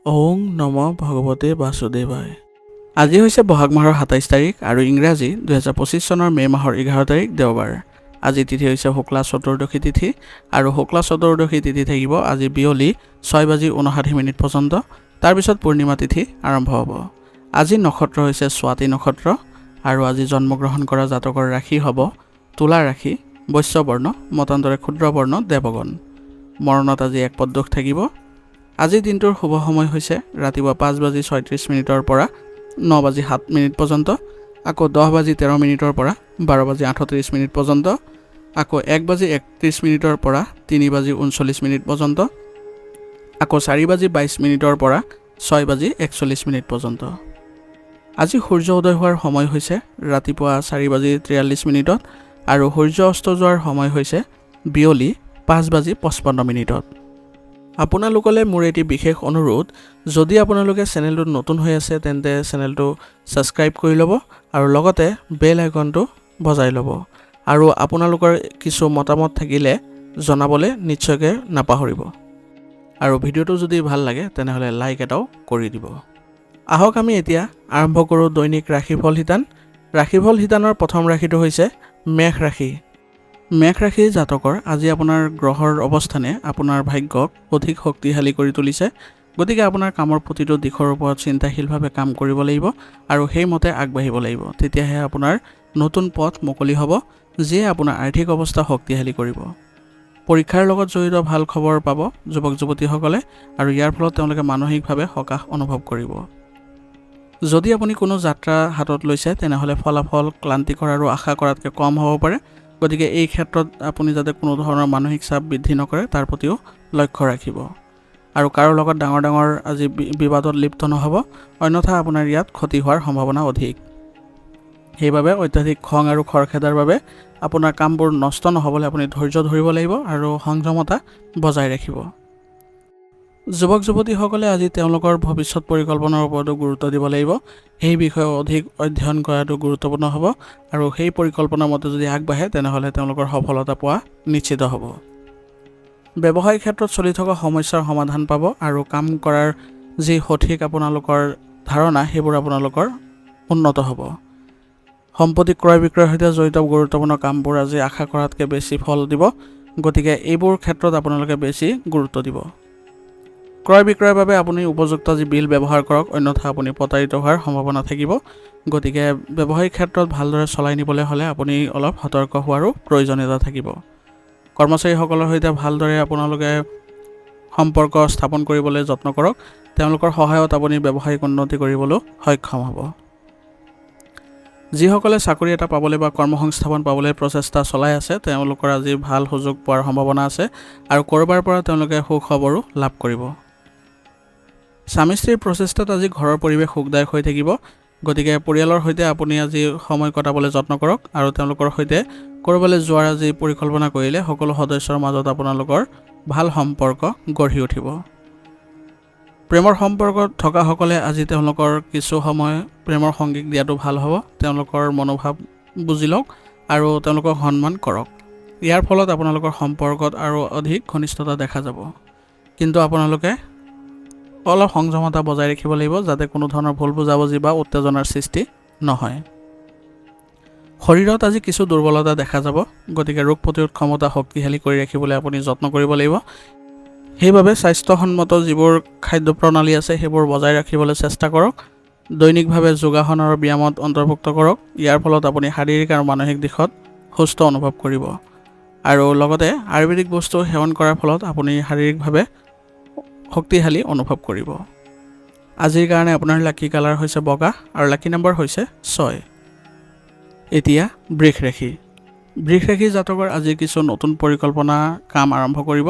ওং নম ভগৱতে বাসুদেৱায়। আজি হৈছে বহাগ মাহৰ ২৭ তাৰিখ আৰু ইংৰাজী ২০২৫ চনৰ মে' মাহৰ ১১ তাৰিখ দেওবাৰ। আজি তিথি হৈছে শুক্লা চতুৰ্দশী তিথি আৰু শুক্লা চতুৰ্দশী তিথি থাকিব আজি বিয়লি ৬:৫৯ পৰ্যন্ত। তাৰপিছত পূৰ্ণিমা তিথি আৰম্ভ হ'ব। আজি নক্ষত্ৰ হৈছে স্বাতি নক্ষত্ৰ আৰু আজি জন্মগ্ৰহণ কৰা জাতকৰ ৰাশি হ'ব তুলা ৰাশি, বৈশ্য বৰ্ণ, মতান্তৰে ক্ষুদ্ৰ বৰ্ণ, দেৱগণ। মৰণত আজি এক পদদোষ থাকিব। আজিৰ দিনটোৰ শুভ সময় হৈছে ৰাতিপুৱা ৫:৩৬ পৰা ৯:০৭ পৰ্যন্ত, আকৌ 10:১৩ পৰা 12:৩৮ পৰ্যন্ত, আকৌ 1:৩১ পৰা 3:৩৯ পৰ্যন্ত, আকৌ 4:22 পৰা 6:৪১ পৰ্যন্ত। আজি সূৰ্য উদয় হোৱাৰ সময় হৈছে ৰাতিপুৱা 4:৪৩ আৰু সূৰ্য অস্ত যোৱাৰ সময় হৈছে বিয়লি 5:55। আপোনালোকলৈ মোৰ এটি বিশেষ অনুৰোধ, যদি আপোনালোকে চেনেলটোত নতুন হৈ আছে তেন্তে চেনেলটো ছাবস্ক্ৰাইব কৰি ল'ব আৰু লগতে বেল আইকনটো বজাই ল'ব আৰু আপোনালোকৰ কিছু মতামত থাকিলে জনাবলৈ নিশ্চয়কৈ নাপাহৰিব। আৰু ভিডিঅ'টো যদি ভাল লাগে তেনেহ'লে লাইক এটাও কৰি দিব। আহক আমি এতিয়া আৰম্ভ কৰোঁ দৈনিক ৰাশিফল শিতান। ৰাশিফল শিতানৰ প্ৰথম ৰাশিটো হৈছে মেষ ৰাশি। মেষ ৰাশিৰ জাতকৰ আজি আপোনাৰ গ্ৰহৰ অৱস্থানে আপোনাৰ ভাগ্যক অধিক শক্তিশালী কৰি তুলিছে। গতিকে আপোনাৰ কামৰ প্ৰতিটো দিশৰ ওপৰত চিন্তাশীলভাৱে কাম কৰিব লাগিব আৰু সেইমতে আগবাঢ়িব লাগিব। তেতিয়াহে আপোনাৰ নতুন পথ মুকলি হ'ব, যিয়ে আপোনাৰ আৰ্থিক অৱস্থা শক্তিশালী কৰিব। পৰীক্ষাৰ লগত জড়িত ভাল খবৰ পাব যুৱক যুৱতীসকলে আৰু ইয়াৰ ফলত তেওঁলোকে মানসিকভাৱে সকাহ অনুভৱ কৰিব। যদি আপুনি কোনো যাত্ৰা হাতত লৈছে তেনেহ'লে ফলাফল ক্লান্তিকৰ আৰু আশা কৰাতকৈ কম হ'ব পাৰে। গতিকে এই ক্ষেত্ৰত আপুনি যাতে কোনো ধৰণৰ মানসিক চাপ বৃদ্ধি নকৰে তাৰ প্ৰতিও লক্ষ্য ৰাখিব আৰু কাৰো লগত ডাঙৰ ডাঙৰ আজি বিবাদত লিপ্ত নহ'ব, অন্যথা আপোনাৰ ইয়াত ক্ষতি হোৱাৰ সম্ভাৱনা অধিক। সেইবাবে অত্যাধিক খং আৰু খৰখেদাৰ বাবে আপোনাৰ কামবোৰ নষ্ট নহ'বলৈ আপুনি ধৈৰ্য ধৰিব লাগিব আৰু সংযমতা বজাই ৰাখিব। যুৱক যুৱতীসকলে আজি তেওঁলোকৰ ভৱিষ্যত পৰিকল্পনাৰ ওপৰতো গুৰুত্ব দিব লাগিব। সেই বিষয়ে অধিক অধ্যয়ন কৰাটো গুৰুত্বপূৰ্ণ হ'ব আৰু সেই পৰিকল্পনাৰ মতে যদি আগবাঢ়ে তেনেহ'লে তেওঁলোকৰ সফলতা পোৱা নিশ্চিত হ'ব। ব্যৱসায়িক ক্ষেত্ৰত চলি থকা সমস্যাৰ সমাধান পাব আৰু কাম কৰাৰ যি সঠিক আপোনালোকৰ ধাৰণা সেইবোৰ আপোনালোকৰ উন্নত হ'ব। সম্পত্তি ক্ৰয় বিক্ৰয়ৰ সৈতে জড়িত গুৰুত্বপূৰ্ণ কামবোৰ আজি আশা কৰাতকৈ বেছি ফল দিব। গতিকে এইবোৰ ক্ষেত্ৰত আপোনালোকে বেছি গুৰুত্ব দিব। ক্ৰয় বিক্ৰয়ৰ বাবে আপুনি উপযুক্ত যি বিল ব্যৱহাৰ কৰক, অন্যথা আপুনি প্ৰতাৰিত হোৱাৰ সম্ভাৱনা থাকিব। গতিকে ব্যৱসায়িক ক্ষেত্ৰত ভালদৰে চলাই নিবলৈ হ'লে আপুনি অলপ সতৰ্ক হোৱাৰো প্ৰয়োজনীয়তা থাকিব। কৰ্মচাৰীসকলৰ সৈতে ভালদৰে আপোনালোকে সম্পৰ্ক স্থাপন কৰিবলৈ যত্ন কৰক। তেওঁলোকৰ সহায়ত আপুনি ব্যৱসায়িক উন্নতি কৰিবলৈ সক্ষম হ'ব। যিসকলে চাকৰি এটা পাবলৈ বা কৰ্মসংস্থাপন পাবলৈ প্ৰচেষ্টা চলাই আছে তেওঁলোকৰ আজি ভাল সুযোগ পোৱাৰ সম্ভাৱনা আছে আৰু ক'ৰবাৰ পৰা তেওঁলোকে সুখবৰো লাভ কৰিব। স্বামী স্ত্ৰীৰ প্ৰচেষ্টাত আজি ঘৰৰ পৰিৱেশ সুখদায়ক হৈ থাকিব। গতিকে পৰিয়ালৰ সৈতে আপুনি আজি সময় কটাবলৈ যত্ন কৰক আৰু তেওঁলোকৰ সৈতে ক'ৰবালৈ যোৱাৰ আজি পৰিকল্পনা কৰিলে সকলো সদস্যৰ মাজত আপোনালোকৰ ভাল সম্পৰ্ক গঢ়ি উঠিব। প্ৰেমৰ সম্পৰ্কত থকাসকলে আজি তেওঁলোকৰ কিছু সময় প্ৰেমৰ সংগীক দিয়াটো ভাল হ'ব। তেওঁলোকৰ মনোভাৱ বুজি লওক আৰু তেওঁলোকক সন্মান কৰক। ইয়াৰ ফলত আপোনালোকৰ সম্পৰ্কত আৰু অধিক ঘনিষ্ঠতা দেখা যাব। কিন্তু আপোনালোকে অলপ সংযমতা বজাই ৰাখিব লাগিব যাতে কোনো ধৰণৰ ভুল বুজাবুজি বা উত্তেজনাৰ সৃষ্টি নহয়। শৰীৰত আজি কিছু দুৰ্বলতা দেখা যাব। গতিকে ৰোগ প্ৰতিৰোধ ক্ষমতা শক্তিশালী কৰি ৰাখিবলৈ আপুনি যত্ন কৰিব লাগিব। সেইবাবে স্বাস্থ্যসন্মত যিবোৰ খাদ্য প্ৰণালী আছে সেইবোৰ বজাই ৰাখিবলৈ চেষ্টা কৰক। দৈনিকভাৱে যোগাসন আৰু ব্যায়ামত অন্তৰ্ভুক্ত কৰক। ইয়াৰ ফলত আপুনি শাৰীৰিক আৰু মানসিক দিশত সুস্থ অনুভৱ কৰিব আৰু লগতে আয়ুৰ্বেদিক বস্তু সেৱন কৰাৰ ফলত আপুনি শাৰীৰিকভাৱে শক্তিশালী অনুভৱ কৰিব। আজিৰ কাৰণে আপোনাৰ লাকি কালাৰ হৈছে বগা আৰু লাকি নম্বৰ হৈছে 6। এতিয়া বৃষ ৰাশি। বৃষ ৰাশি জাতকৰ আজি কিছু নতুন পৰিকল্পনা কাম আৰম্ভ কৰিব,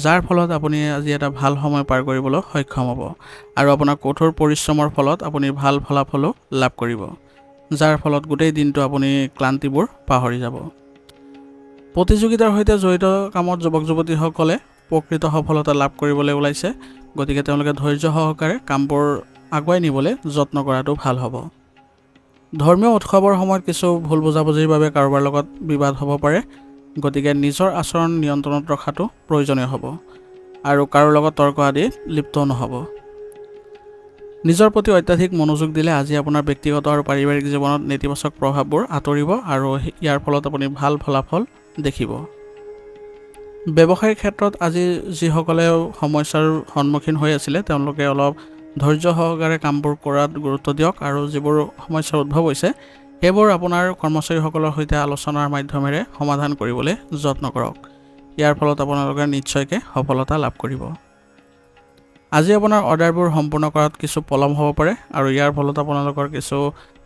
যাৰ ফলত আপুনি আজি এটা ভাল সময় পাৰ কৰিবলৈ সক্ষম হ'ব আৰু আপোনাৰ কঠোৰ পৰিশ্ৰমৰ ফলত আপুনি ভাল ফলাফলো লাভ কৰিব, যাৰ ফলত গোটেই দিনটো আপুনি ক্লান্তিবোৰ পাহৰি যাব। প্ৰতিযোগিতাৰ সৈতে জড়িত কামত যুৱক যুৱতীসকলে প্ৰকৃত সফলতা লাভ কৰিবলৈ ওলাইছে। গতিকে তেওঁলোকে ধৈৰ্য সহকাৰে কামবোৰ আগুৱাই নিবলৈ যত্ন কৰাটো ভাল হ'ব। ধৰ্মীয় উৎসৱৰ সময়ত কিছু ভুল বুজাবুজিৰ বাবে কাৰোবাৰ লগত বিবাদ হ'ব পাৰে। গতিকে নিজৰ আচৰণ নিয়ন্ত্ৰণত ৰখাটো প্ৰয়োজনীয় হ'ব আৰু কাৰো লগত তৰ্ক আদি লিপ্ত নহ'ব। নিজৰ প্ৰতি অত্যাধিক মনোযোগ দিলে আজি আপোনাৰ ব্যক্তিগত আৰু পাৰিবাৰিক জীৱনত নেতিবাচক প্ৰভাৱবোৰ আঁতৰিব আৰু ইয়াৰ ফলত আপুনি ভাল ফলাফল দেখিব। ব্যৱসায়িক ক্ষেত্ৰত আজি যিসকলে সমস্যাৰ সন্মুখীন হৈ আছিলে তেওঁলোকে অলপ ধৈৰ্য সহকাৰে কামবোৰ কৰাত গুৰুত্ব দিয়ক আৰু যিবোৰ সমস্যাৰ উদ্ভৱ হৈছে সেইবোৰ আপোনাৰ কৰ্মচাৰীসকলৰ সৈতে আলোচনাৰ মাধ্যমেৰে সমাধান কৰিবলৈ যত্ন কৰক। ইয়াৰ ফলত আপোনালোকে নিশ্চয়কৈ সফলতা লাভ কৰিব। আজি আপোনাৰ অৰ্ডাৰবোৰ সম্পূৰ্ণ কৰাত কিছু পলম হ'ব পাৰে আৰু ইয়াৰ ফলত আপোনালোকৰ কিছু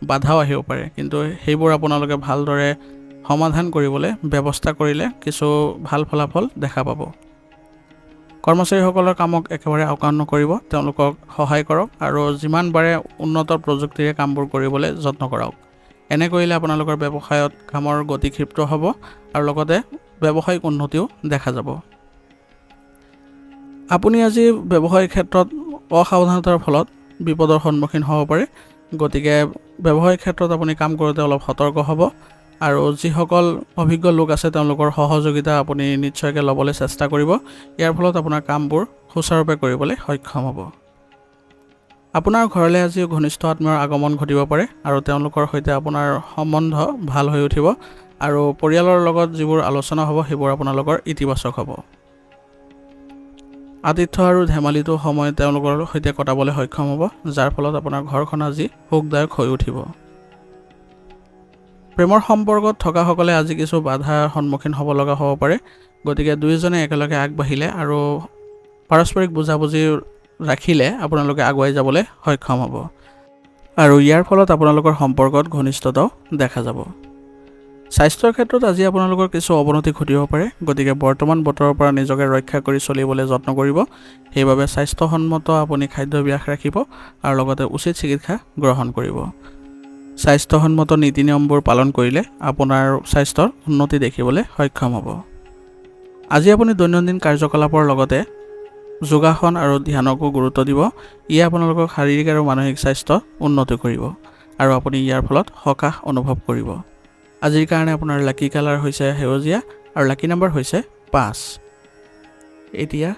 বাধাও আহিব পাৰে, কিন্তু সেইবোৰ আপোনালোকে ভালদৰে সমাধান কৰিবলৈ ব্যৱস্থা কৰিলে কিছু ভাল ফলাফল দেখা পাব। কৰ্মচাৰীসকলৰ কামক একেবাৰে আওকাণ নকৰিব, তেওঁলোকক সহায় কৰক আৰু যিমান পাৰে উন্নত প্ৰযুক্তিৰে কামবোৰ কৰিবলৈ যত্ন কৰক। এনে কৰিলে আপোনালোকৰ ব্যৱসায়ত কামৰ গতি ক্ষিপ্ৰ হ'ব আৰু লগতে ব্যৱসায়িক উন্নতিও দেখা যাব। আপুনি আজি ব্যৱসায়িক ক্ষেত্ৰত অসাৱধানতাৰ ফলত বিপদৰ সন্মুখীন হ'ব পাৰে, গতিকে ব্যৱসায়িক ক্ষেত্ৰত আপুনি কাম কৰোঁতে অলপ সতৰ্ক হ'ব আৰু যিসকল অভিজ্ঞ লোক আছে তেওঁলোকৰ সহযোগিতা আপুনি নিশ্চয়কৈ ল'বলৈ চেষ্টা কৰিব। ইয়াৰ ফলত আপোনাৰ কামবোৰ সুচাৰুৰূপে কৰিবলৈ সক্ষম হ'ব। আপোনাৰ ঘৰলৈ আজি ঘনিষ্ঠ আত্মীয়ৰ আগমন ঘটিব পাৰে আৰু তেওঁলোকৰ সৈতে আপোনাৰ সম্বন্ধ ভাল হৈ উঠিব আৰু পৰিয়ালৰ লগত যিবোৰ আলোচনা হ'ব সেইবোৰ আপোনালোকৰ ইতিবাচক হ'ব। আতিথ্য আৰু ধেমালিটো সময় তেওঁলোকৰ সৈতে কটাবলৈ সক্ষম হ'ব, যাৰ ফলত আপোনাৰ ঘৰখন আজি সুখদায়ক হৈ উঠিব। প্ৰেমৰ সম্পৰ্কত থকাসকলে আজি কিছু বাধাৰ সন্মুখীন হ'ব লগা হ'ব পাৰে, গতিকে দুয়োজনে একেলগে আগবাঢ়িলে আৰু পাৰস্পৰিক বুজাবুজি ৰাখিলে আপোনালোকে আগুৱাই যাবলৈ সক্ষম হ'ব আৰু ইয়াৰ ফলত আপোনালোকৰ সম্পৰ্কত ঘনিষ্ঠতাও দেখা যাব। স্বাস্থ্যৰ ক্ষেত্ৰত আজি আপোনালোকৰ কিছু অৱনতি ঘটিব পাৰে, গতিকে বৰ্তমান বতৰৰ পৰা নিজকে ৰক্ষা কৰি চলিবলৈ যত্ন কৰিব। সেইবাবে স্বাস্থ্যসন্মত আপুনি খাদ্যাভ্যাস ৰাখিব আৰু লগতে উচিত চিকিৎসা গ্ৰহণ কৰিব। স্বাস্থ্যসন্মত নীতি নিয়মবোৰ পালন কৰিলে আপোনাৰ স্বাস্থ্যৰ উন্নতি দেখিবলৈ সক্ষম হ'ব। আজি আপুনি দৈনন্দিন কাৰ্যকলাপৰ লগতে যোগাসন আৰু ধ্যানকো গুৰুত্ব দিব। ইয়ে আপোনালোকৰ শাৰীৰিক আৰু মানসিক স্বাস্থ্য উন্নতি কৰিব আৰু আপুনি ইয়াৰ ফলত সকাহ অনুভৱ কৰিব। আজিৰ কাৰণে আপোনাৰ লাকি কালাৰ হৈছে সেউজীয়া আৰু লাকি নম্বৰ হৈছে 5। এতিয়া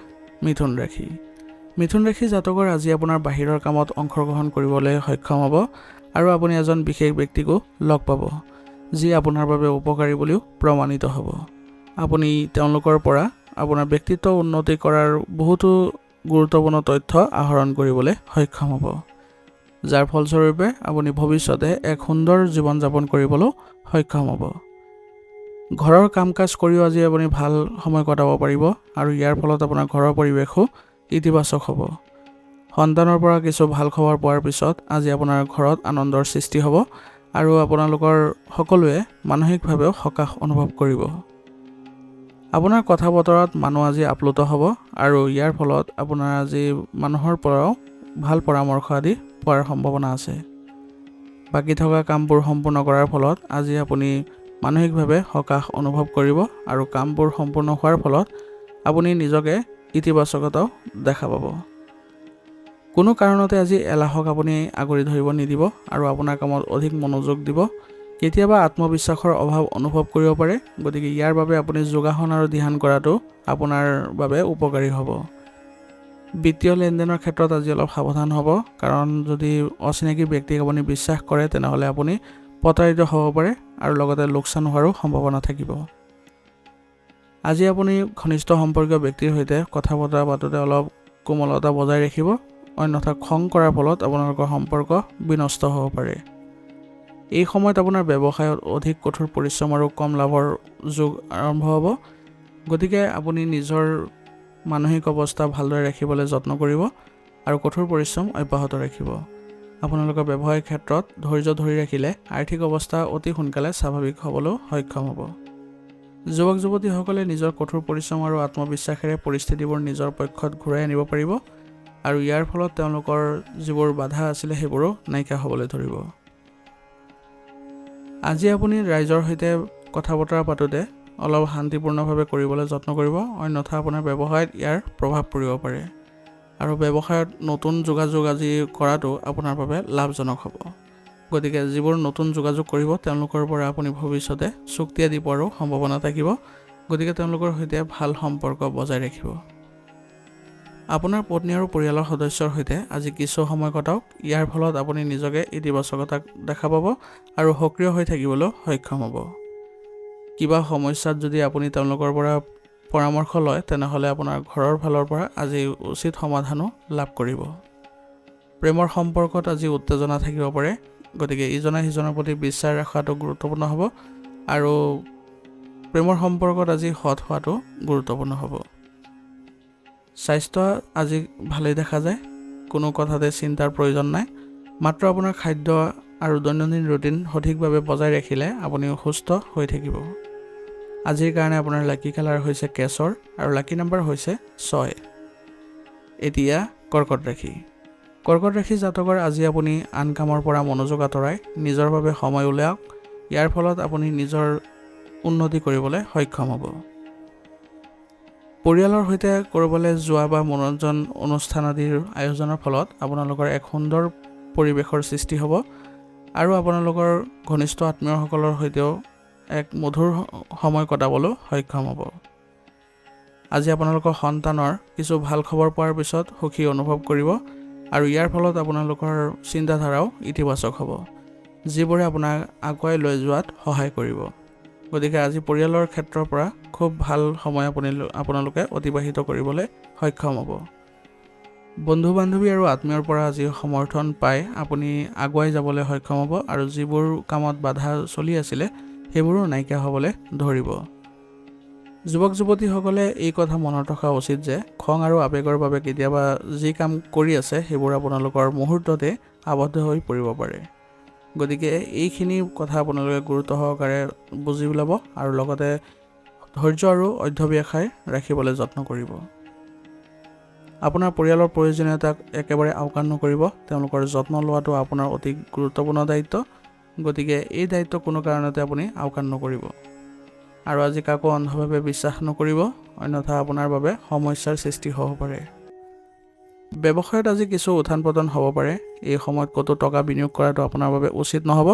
মিথুন ৰাশি। মিথুন ৰাশি জাতকৰ আজি আপোনাৰ বাহিৰৰ কামত অংশগ্ৰহণ কৰিবলৈ সক্ষম হ'ব আৰু আপুনি এজন বিশেষ ব্যক্তিকো লগ পাব, যি আপোনাৰ বাবে উপকাৰী বুলিও প্ৰমাণিত হ'ব। আপুনি তেওঁলোকৰ পৰা আপোনাৰ ব্যক্তিত্ব উন্নতি কৰাৰ বহুতো গুৰুত্বপূৰ্ণ তথ্য আহৰণ কৰিবলৈ সক্ষম হ'ব, যাৰ ফলস্বৰূপে আপুনি ভৱিষ্যতে এক সুন্দৰ জীৱন যাপন কৰিবলৈও সক্ষম হ'ব। ঘৰৰ কাম কাজ কৰিও আজি আপুনি ভাল সময় কটাব পাৰিব আৰু ইয়াৰ ফলত আপোনাৰ ঘৰৰ পৰিৱেশো ইতিবাচক হ'ব। সন্তানৰ পৰা কিছু ভাল খবৰ পোৱাৰ পিছত আজি আপোনাৰ ঘৰত আনন্দৰ সৃষ্টি হ'ব আৰু আপোনালোকৰ সকলোৱে মানসিকভাৱেও সকাহ অনুভৱ কৰিব। আপোনাৰ কথা বতৰাত মানুহ আজি আপ্লুত হ'ব আৰু ইয়াৰ ফলত আপোনাৰ আজি মানুহৰ পৰাও ভাল পৰামৰ্শ আদি পোৱাৰ সম্ভাৱনা আছে। বাকী থকা কামবোৰ সম্পূৰ্ণ কৰাৰ ফলত আজি আপুনি মানসিকভাৱে সকাহ অনুভৱ কৰিব আৰু কামবোৰ সম্পূৰ্ণ হোৱাৰ ফলত আপুনি নিজকে ইতিবাচকতাও দেখা পাব। কোনো কাৰণতে আজি এলাহক আপুনি আগুৰি ধৰিব নিদিব আৰু আপোনাৰ কামত অধিক মনোযোগ দিব। কেতিয়াবা আত্মবিশ্বাসৰ অভাৱ অনুভৱ কৰিব পাৰে, গতিকে ইয়াৰ বাবে আপুনি যোগাসন আৰু ধ্যান কৰাটো আপোনাৰ বাবে উপকাৰী হ'ব। বিত্তীয় লেনদেনৰ ক্ষেত্ৰত আজি অলপ সাৱধান হ'ব, কাৰণ যদি অচিনাকি ব্যক্তিক আপুনি বিশ্বাস কৰে তেনেহ'লে আপুনি প্ৰতাৰিত হ'ব পাৰে আৰু লগতে লোকচান হোৱাৰো সম্ভাৱনা থাকিব। আজি আপুনি ঘনিষ্ঠ সম্পৰ্কীয় ব্যক্তিৰ সৈতে কথা বতৰা পাতোঁতে অলপ কোমলতা বজাই ৰাখিব, অন্যথা খং কৰাৰ ফলত আপোনালোকৰ সম্পৰ্ক বিনষ্ট হ'ব পাৰে। এই সময়ত আপোনাৰ ব্যৱসায়ত অধিক কঠোৰ পৰিশ্ৰম আৰু কম লাভৰ যুগ আৰম্ভ হ'ব, গতিকে আপুনি নিজৰ মানসিক অৱস্থা ভালদৰে ৰাখিবলৈ যত্ন কৰিব আৰু কঠোৰ পৰিশ্ৰম অব্যাহত ৰাখিব। আপোনালোকৰ ব্যৱসায়িক ক্ষেত্ৰত ধৈৰ্য ধৰি ৰাখিলে আৰ্থিক অৱস্থা অতি সোনকালে স্বাভাৱিক হ'বলৈও সক্ষম হ'ব। যুৱক যুৱতীসকলে নিজৰ কঠোৰ পৰিশ্ৰম আৰু আত্মবিশ্বাসেৰে পৰিস্থিতিবোৰ নিজৰ পক্ষত ঘূৰাই আনিব পাৰিব আৰু ইয়াৰ ফলত তেওঁলোকৰ যিবোৰ বাধা আছিলে সেইবোৰো নাইকিয়া হ'বলৈ ধৰিব। আজি আপুনি ৰাইজৰ সৈতে কথা বতৰা পাতোঁতে অলপ শান্তিপূৰ্ণভাৱে কৰিবলৈ যত্ন কৰিব, অন্যথা আপোনাৰ ব্যৱসায়ত ইয়াৰ প্ৰভাৱ পৰিব পাৰে আৰু ব্যৱসায়ত নতুন যোগাযোগ আজি কৰাটো আপোনাৰ বাবে লাভজনক হ'ব। গতিকে যিবোৰ নতুন যোগাযোগ কৰিব তেওঁলোকৰ পৰা আপুনি ভৱিষ্যতে চুক্তি আদি পোৱাৰো সম্ভাৱনা থাকিব, গতিকে তেওঁলোকৰ সৈতে ভাল সম্পৰ্ক বজাই ৰাখিব। আপোনাৰ পত্নী আৰু পৰিয়ালৰ সদস্যৰ সৈতে আজি কিছু সময় কটাওক। ইয়াৰ ফলত আপুনি নিজকে ইতিবাচকতা দেখা পাব আৰু সক্ৰিয় হৈ থাকিবলৈ সক্ষম হ'ব। কিবা সমস্যাত যদি আপুনি তেওঁলোকৰ পৰা পৰামৰ্শ লয় তেনেহ'লে আপোনাৰ ঘৰৰ ফালৰ পৰা আজি উচিত সমাধানো লাভ কৰিব। প্ৰেমৰ সম্পৰ্কত আজি উত্তেজনা থাকিব পাৰে, গতিকে ইজনে সিজনৰ প্ৰতি বিশ্বাস ৰখাটো গুৰুত্বপূৰ্ণ হ'ব আৰু প্ৰেমৰ সম্পৰ্কত আজি সৎ হোৱাটো গুৰুত্বপূৰ্ণ হ'ব। স্বাস্থ্য আজি ভালেই দেখা যায়, কোনো কথাতে চিন্তাৰ প্ৰয়োজন নাই। মাত্ৰ আপোনাৰ খাদ্য আৰু দৈনন্দিন ৰুটিন সঠিকভাৱে বজাই ৰাখিলে আপুনি সুস্থ হৈ থাকিব। আজিৰ কাৰণে আপোনাৰ লাকি কালাৰ হৈছে কেশৰ আৰু লাকি নাম্বাৰ হৈছে 6। এতিয়া কৰ্কট ৰাশি। কৰ্কট ৰাশি জাতকৰ আজি আপুনি আন কামৰ পৰা মনোযোগ আঁতৰাই নিজৰ বাবে সময় উলিয়াওক। ইয়াৰ ফলত আপুনি নিজৰ উন্নতি কৰিবলৈ সক্ষম হ'ব। পৰিয়ালৰ সৈতে ক'ৰবালৈ যোৱা বা মনোৰঞ্জন অনুষ্ঠান আদিৰ আয়োজনৰ ফলত আপোনালোকৰ এক সুন্দৰ পৰিৱেশৰ সৃষ্টি হ'ব আৰু আপোনালোকৰ ঘনিষ্ঠ আত্মীয়সকলৰ সৈতেও এক মধুৰ সময় কটাবলৈ সক্ষম হ'ব। আজি আপোনালোকৰ সন্তানৰ কিছু ভাল খবৰ পোৱাৰ পিছত সুখী অনুভৱ কৰিব আৰু ইয়াৰ ফলত আপোনালোকৰ চিন্তাধাৰাও ইতিবাচক হ'ব, যিবোৰে আপোনাক আগুৱাই লৈ যোৱাত সহায় কৰিব। গতিকে আজি পৰিয়ালৰ ক্ষেত্ৰৰ পৰা খুব ভাল সময় আপোনালোকে অতিবাহিত কৰিবলৈ সক্ষম হ'ব। বন্ধু বান্ধৱী আৰু আত্মীয়ৰ পৰা আজি সমৰ্থন পাই আপুনি আগুৱাই যাবলৈ সক্ষম হ'ব আৰু যিবোৰ কামত বাধা চলি আছিলে সেইবোৰো নাইকিয়া হ'বলৈ ধৰিব। যুৱক যুৱতীসকলে এই কথা মনত ৰখা উচিত যে খং আৰু আৱেগৰ বাবে কেতিয়াবা যি কাম কৰি আছে সেইবোৰ আপোনালোকৰ মুহূৰ্ততে আবদ্ধ হৈ পৰিব পাৰে। গতিকে এইখিনি কথা আপোনালোকে গুৰুত্ব সহকাৰে বুজি ল'ব আৰু লগতে ধৈৰ্য আৰু অধ্যৱসায় ৰাখিবলৈ যত্ন কৰিব। আপোনাৰ পৰিয়ালৰ প্ৰয়োজনীয়তাক একেবাৰে আওকাণ নকৰিব। তেওঁলোকৰ যত্ন লোৱাটো আপোনাৰ অতি গুৰুত্বপূৰ্ণ দায়িত্ব। গতিকে এই দায়িত্ব কোনো কাৰণতে আপুনি আওকাণ নকৰিব আৰু আজি কাকো অন্ধভাৱে বিশ্বাস নকৰিব, অন্যথা আপোনাৰ বাবে সমস্যাৰ সৃষ্টি হ'ব পাৰে। ব্যৱসায়ত আজি কিছু উত্থান পতন হ'ব পাৰে। এই সময়ত ক'তো টকা বিনিয়োগ কৰাটো আপোনাৰ বাবে উচিত নহ'ব।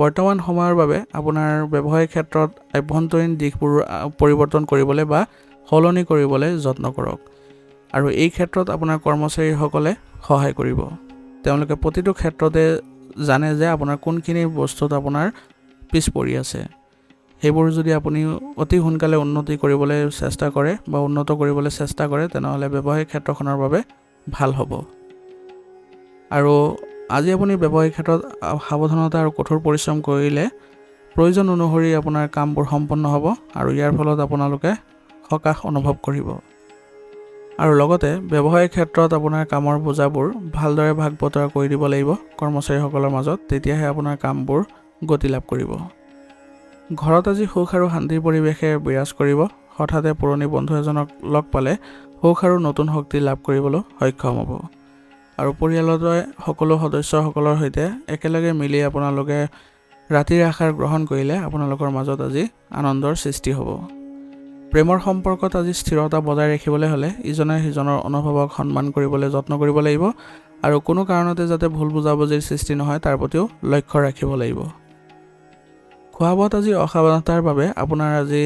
বৰ্তমান সময়ৰ বাবে আপোনাৰ ব্যৱসায়িক ক্ষেত্ৰত আভ্যন্তৰীণ দিশবোৰ পৰিৱৰ্তন কৰিবলৈ বা সলনি কৰিবলৈ যত্ন কৰক আৰু এই ক্ষেত্ৰত আপোনাৰ কৰ্মচাৰীসকলে সহায় কৰিব। তেওঁলোকে প্ৰতিটো ক্ষেত্ৰতে জানে যে আপোনাৰ কোনখিনি বস্তুত আপোনাৰ পিছ পৰি আছে। সেইবোৰ যদি আপুনি অতি সোনকালে উন্নতি কৰিবলৈ চেষ্টা কৰে বা উন্নত কৰিবলৈ চেষ্টা কৰে তেনেহ'লে ব্যৱসায়িক ক্ষেত্ৰখনৰ বাবে ভাল হ'ব। আৰু আজি আপুনি ব্যৱসায়িক ক্ষেত্ৰত সাৱধানতা আৰু কঠোৰ পৰিশ্ৰম কৰিলে প্ৰয়োজন অনুসৰি আপোনাৰ কামবোৰ সম্পন্ন হ'ব আৰু ইয়াৰ ফলত আপোনালোকে সকাহ অনুভৱ কৰিব। আৰু লগতে ব্যৱসায়িক ক্ষেত্ৰত আপোনাৰ কামৰ বোজাবোৰ ভালদৰে ভাগ বতৰা কৰি দিব লাগিব কৰ্মচাৰীসকলৰ মাজত, তেতিয়াহে আপোনাৰ কামবোৰ গতি লাভ কৰিব। ঘৰত আজি সুখ আৰু শান্তিৰ পৰিৱেশে বিৰাজ কৰিব। হঠাতে পুৰণি বন্ধু এজনক লগ পালে সুখ আৰু নতুন শক্তি লাভ কৰিবলৈ সক্ষম হ'ব আৰু পৰিয়ালৰ সকলো সদস্যসকলৰ সৈতে একেলগে মিলি আপোনালোকে ৰাতিৰ আহাৰ গ্ৰহণ কৰিলে আপোনালোকৰ মাজত আজি আনন্দৰ সৃষ্টি হ'ব। প্ৰেমৰ সম্পৰ্কত আজি স্থিৰতা বজাই ৰাখিবলৈ হ'লে ইজনে সিজনৰ অনুভৱক সন্মান কৰিবলৈ যত্ন কৰিব লাগিব আৰু কোনো কাৰণতে যাতে ভুল বুজাবুজিৰ সৃষ্টি নহয় তাৰ প্ৰতিও লক্ষ্য ৰাখিব লাগিব। খোৱা বোৱাত আজি অসাৱধানতাৰ বাবে আপোনাৰ আজি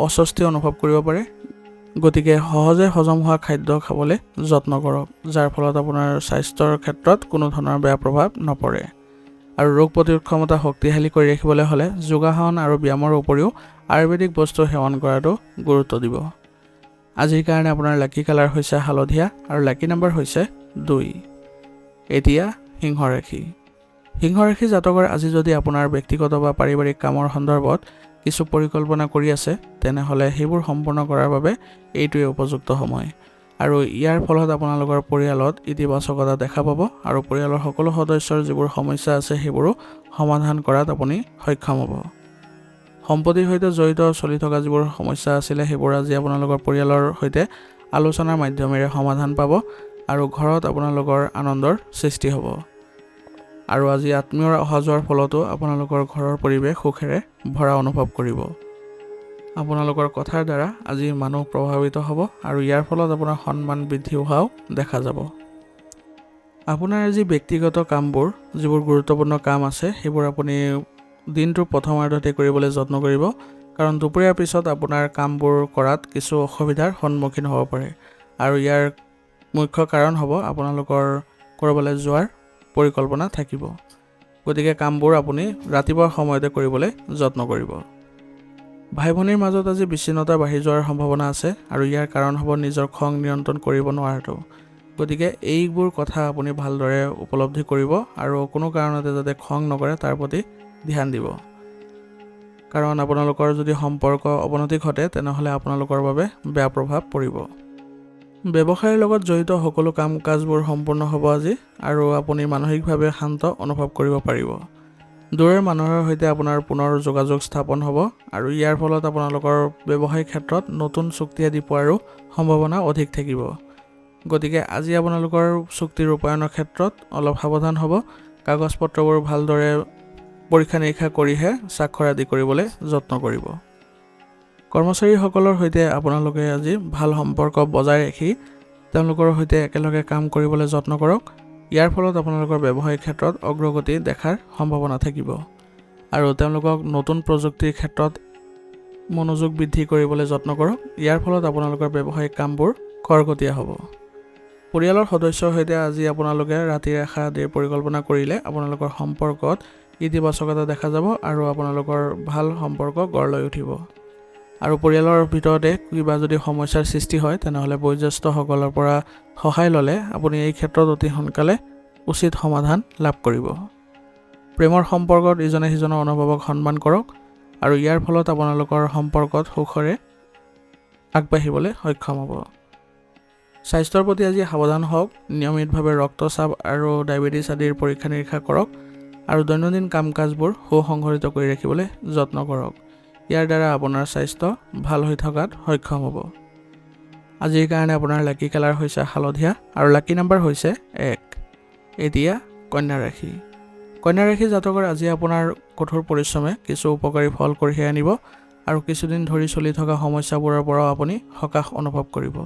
অস্বস্তি অনুভৱ কৰিব পাৰে। গতিকে সহজে হজম হোৱা খাদ্য খাবলৈ যত্ন কৰক, যাৰ ফলত আপোনাৰ স্বাস্থ্যৰ ক্ষেত্ৰত কোনো ধৰণৰ বেয়া প্ৰভাৱ নপৰে। আৰু ৰোগ প্ৰতিৰোধ ক্ষমতা শক্তিশালী কৰি ৰাখিবলৈ হ'লে যোগাসন আৰু ব্যায়ামৰ উপৰিও আয়ুৰ্বেদিক বস্তু সেৱন কৰাটো গুৰুত্ব দিব। আজিৰ কাৰণে আপোনাৰ লাকি কালাৰ হৈছে হালধীয়া আৰু লাকি নাম্বাৰ হৈছে 2। এতিয়া সিংহ ৰাশি। সিংহ ৰাশি জাতকৰ আজি যদি আপোনাৰ ব্যক্তিগত বা পাৰিবাৰিক কামৰ সন্দৰ্ভত কিছু পৰিকল্পনা কৰি আছে তেনেহ'লে সেইবোৰ সম্পূৰ্ণ কৰাৰ বাবে এইটোৱে উপযুক্ত সময় আৰু ইয়াৰ ফলত আপোনালোকৰ পৰিয়ালত ইতিবাচকতা দেখা পাব আৰু পৰিয়ালৰ সকলো সদস্যৰ যিবোৰ সমস্যা আছে সেইবোৰো সমাধান কৰাত আপুনি সক্ষম হ'ব। সম্পত্তিৰ সৈতে জড়িত চলি থকা যিবোৰ সমস্যা আছিলে সেইবোৰ আজি আপোনালোকৰ পৰিয়ালৰ সৈতে আলোচনাৰ মাধ্যমেৰে সমাধান পাব আৰু ঘৰত আপোনালোকৰ আনন্দৰ সৃষ্টি হ'ব। আৰু আজি আত্মীয়ৰ অহা যোৱাৰ ফলতো আপোনালোকৰ ঘৰৰ পৰিৱেশ সুখেৰে ভৰা অনুভৱ কৰিব। আপোনালোকৰ কথাৰ দ্বাৰা আজি মানুহ প্ৰভাৱিত হ'ব আৰু ইয়াৰ ফলত আপোনাৰ সন্মান বৃদ্ধি হোৱাও দেখা যাব। আপোনাৰ আজি ব্যক্তিগত কামবোৰ যিবোৰ গুৰুত্বপূৰ্ণ কাম আছে সেইবোৰ আপুনি দিনটোৰ প্ৰথমাৰ্ধতে কৰিবলৈ যত্ন কৰিব, কাৰণ দুপৰীয়াৰ পিছত আপোনাৰ কামবোৰ কৰাত কিছু অসুবিধাৰ সন্মুখীন হ'ব পাৰে আৰু ইয়াৰ মুখ্য কাৰণ হ'ব আপোনালোকৰ ক'ৰবালৈ যোৱাৰ পৰিকল্পনা থাকিব। গতিকে কামবোৰ আপুনি ৰাতিপুৱাৰ সময়তে কৰিবলৈ যত্ন কৰিব। ভাই ভনীৰ মাজত আজি বিচ্ছিন্নতা বাঢ়ি যোৱাৰ সম্ভাৱনা আছে আৰু ইয়াৰ কাৰণ হ'ব নিজৰ খং নিয়ন্ত্ৰণ কৰিব নোৱাৰাটো। গতিকে এইবোৰ কথা আপুনি ভালদৰে উপলব্ধি কৰিব আৰু কোনো কাৰণতে যাতে খং নকৰে তাৰ প্ৰতি ধ্যান দিব। কাৰণ আপোনালোকৰ যদি সম্পৰ্ক অৱনতি ঘটে তেনেহ'লে আপোনালোকৰ বাবে বেয়া প্ৰভাৱ পৰিব। ব্যৱসায়ৰ লগত জড়িত সকলো কাম কাজবোৰ সম্পূৰ্ণ হ'ব আজি আৰু আপুনি মানসিকভাৱে শান্ত অনুভৱ কৰিব পাৰিব। দূৰৰ মানুহৰ সৈতে আপোনাৰ পুনৰ যোগাযোগ স্থাপন হ'ব আৰু ইয়াৰ ফলত আপোনালোকৰ ব্যৱসায়িক ক্ষেত্ৰত নতুন চুক্তি আদি পোৱাৰো সম্ভাৱনা অধিক থাকিব। গতিকে আজি আপোনালোকৰ চুক্তি ৰূপায়ণৰ ক্ষেত্ৰত অলপ সাৱধান হ'ব। কাগজ পত্ৰবোৰ ভালদৰে পৰীক্ষা নিৰীক্ষা কৰিহে স্বাক্ষৰ আদি কৰিবলৈ যত্ন কৰিব। কৰ্মচাৰীসকলৰ সৈতে আপোনালোকে আজি ভাল সম্পৰ্ক বজাই ৰাখি তেওঁলোকৰ সৈতে একেলগে কাম কৰিবলৈ যত্ন কৰক। ইয়াৰ ফলত আপোনালোকৰ ব্যৱসায়িক ক্ষেত্ৰত অগ্ৰগতি দেখাৰ সম্ভাৱনা থাকিব আৰু তেওঁলোকক নতুন প্ৰযুক্তিৰ ক্ষেত্ৰত মনোযোগ বৃদ্ধি কৰিবলৈ যত্ন কৰক। ইয়াৰ ফলত আপোনালোকৰ ব্যৱসায়িক কামবোৰ খৰতকীয়া হ'ব। পৰিয়ালৰ সদস্যৰ সৈতে আজি আপোনালোকে ৰাতিৰ আহাৰ আদিৰ পৰিকল্পনা কৰিলে আপোনালোকৰ সম্পৰ্কত ইতিবাচকতা দেখা যাব আৰু আপোনালোকৰ ভাল সম্পৰ্ক গঢ় লৈ উঠিব। আৰু পৰিয়ালৰ ভিতৰতে কিবা যদি সমস্যাৰ সৃষ্টি হয় তেনেহ'লে বয়োজ্যেষ্ঠসকলৰ পৰা সহায় ল'লে আপুনি এই ক্ষেত্ৰত অতি সোনকালে উচিত সমাধান লাভ কৰিব। প্ৰেমৰ সম্পৰ্কত ইজনে সিজনৰ অনুভৱক সন্মান কৰক আৰু ইয়াৰ ফলত আপোনালোকৰ সম্পৰ্কত সুখৰে আগবাঢ়িবলৈ সক্ষম হ'ব। স্বাস্থ্যৰ প্ৰতি আজি সাৱধান হওক। নিয়মিতভাৱে ৰক্তচাপ আৰু ডায়েবেটিছ আদিৰ পৰীক্ষা নিৰীক্ষা কৰক আৰু দৈনন্দিন কাম কাজবোৰ সুসংগঠিত কৰি ৰাখিবলৈ যত্ন কৰক। ইয়াৰ দ্বাৰা আপোনাৰ স্বাস্থ্য ভাল হৈ থকাত সক্ষম হ'ব। আজিৰ কাৰণে আপোনাৰ লাকি কালাৰ হৈছে হালধীয়া আৰু লাকি নাম্বাৰ হৈছে 1। এতিয়া কন্যা ৰাশি। কন্যা ৰাশি জাতকৰ আজি আপোনাৰ কঠোৰ পৰিশ্ৰমে কিছু উপকাৰী ফল কঢ়িয়াই আনিব আৰু কিছুদিন ধৰি চলি থকা সমস্যাবোৰৰ পৰাও আপুনি সকাহ অনুভৱ কৰিব,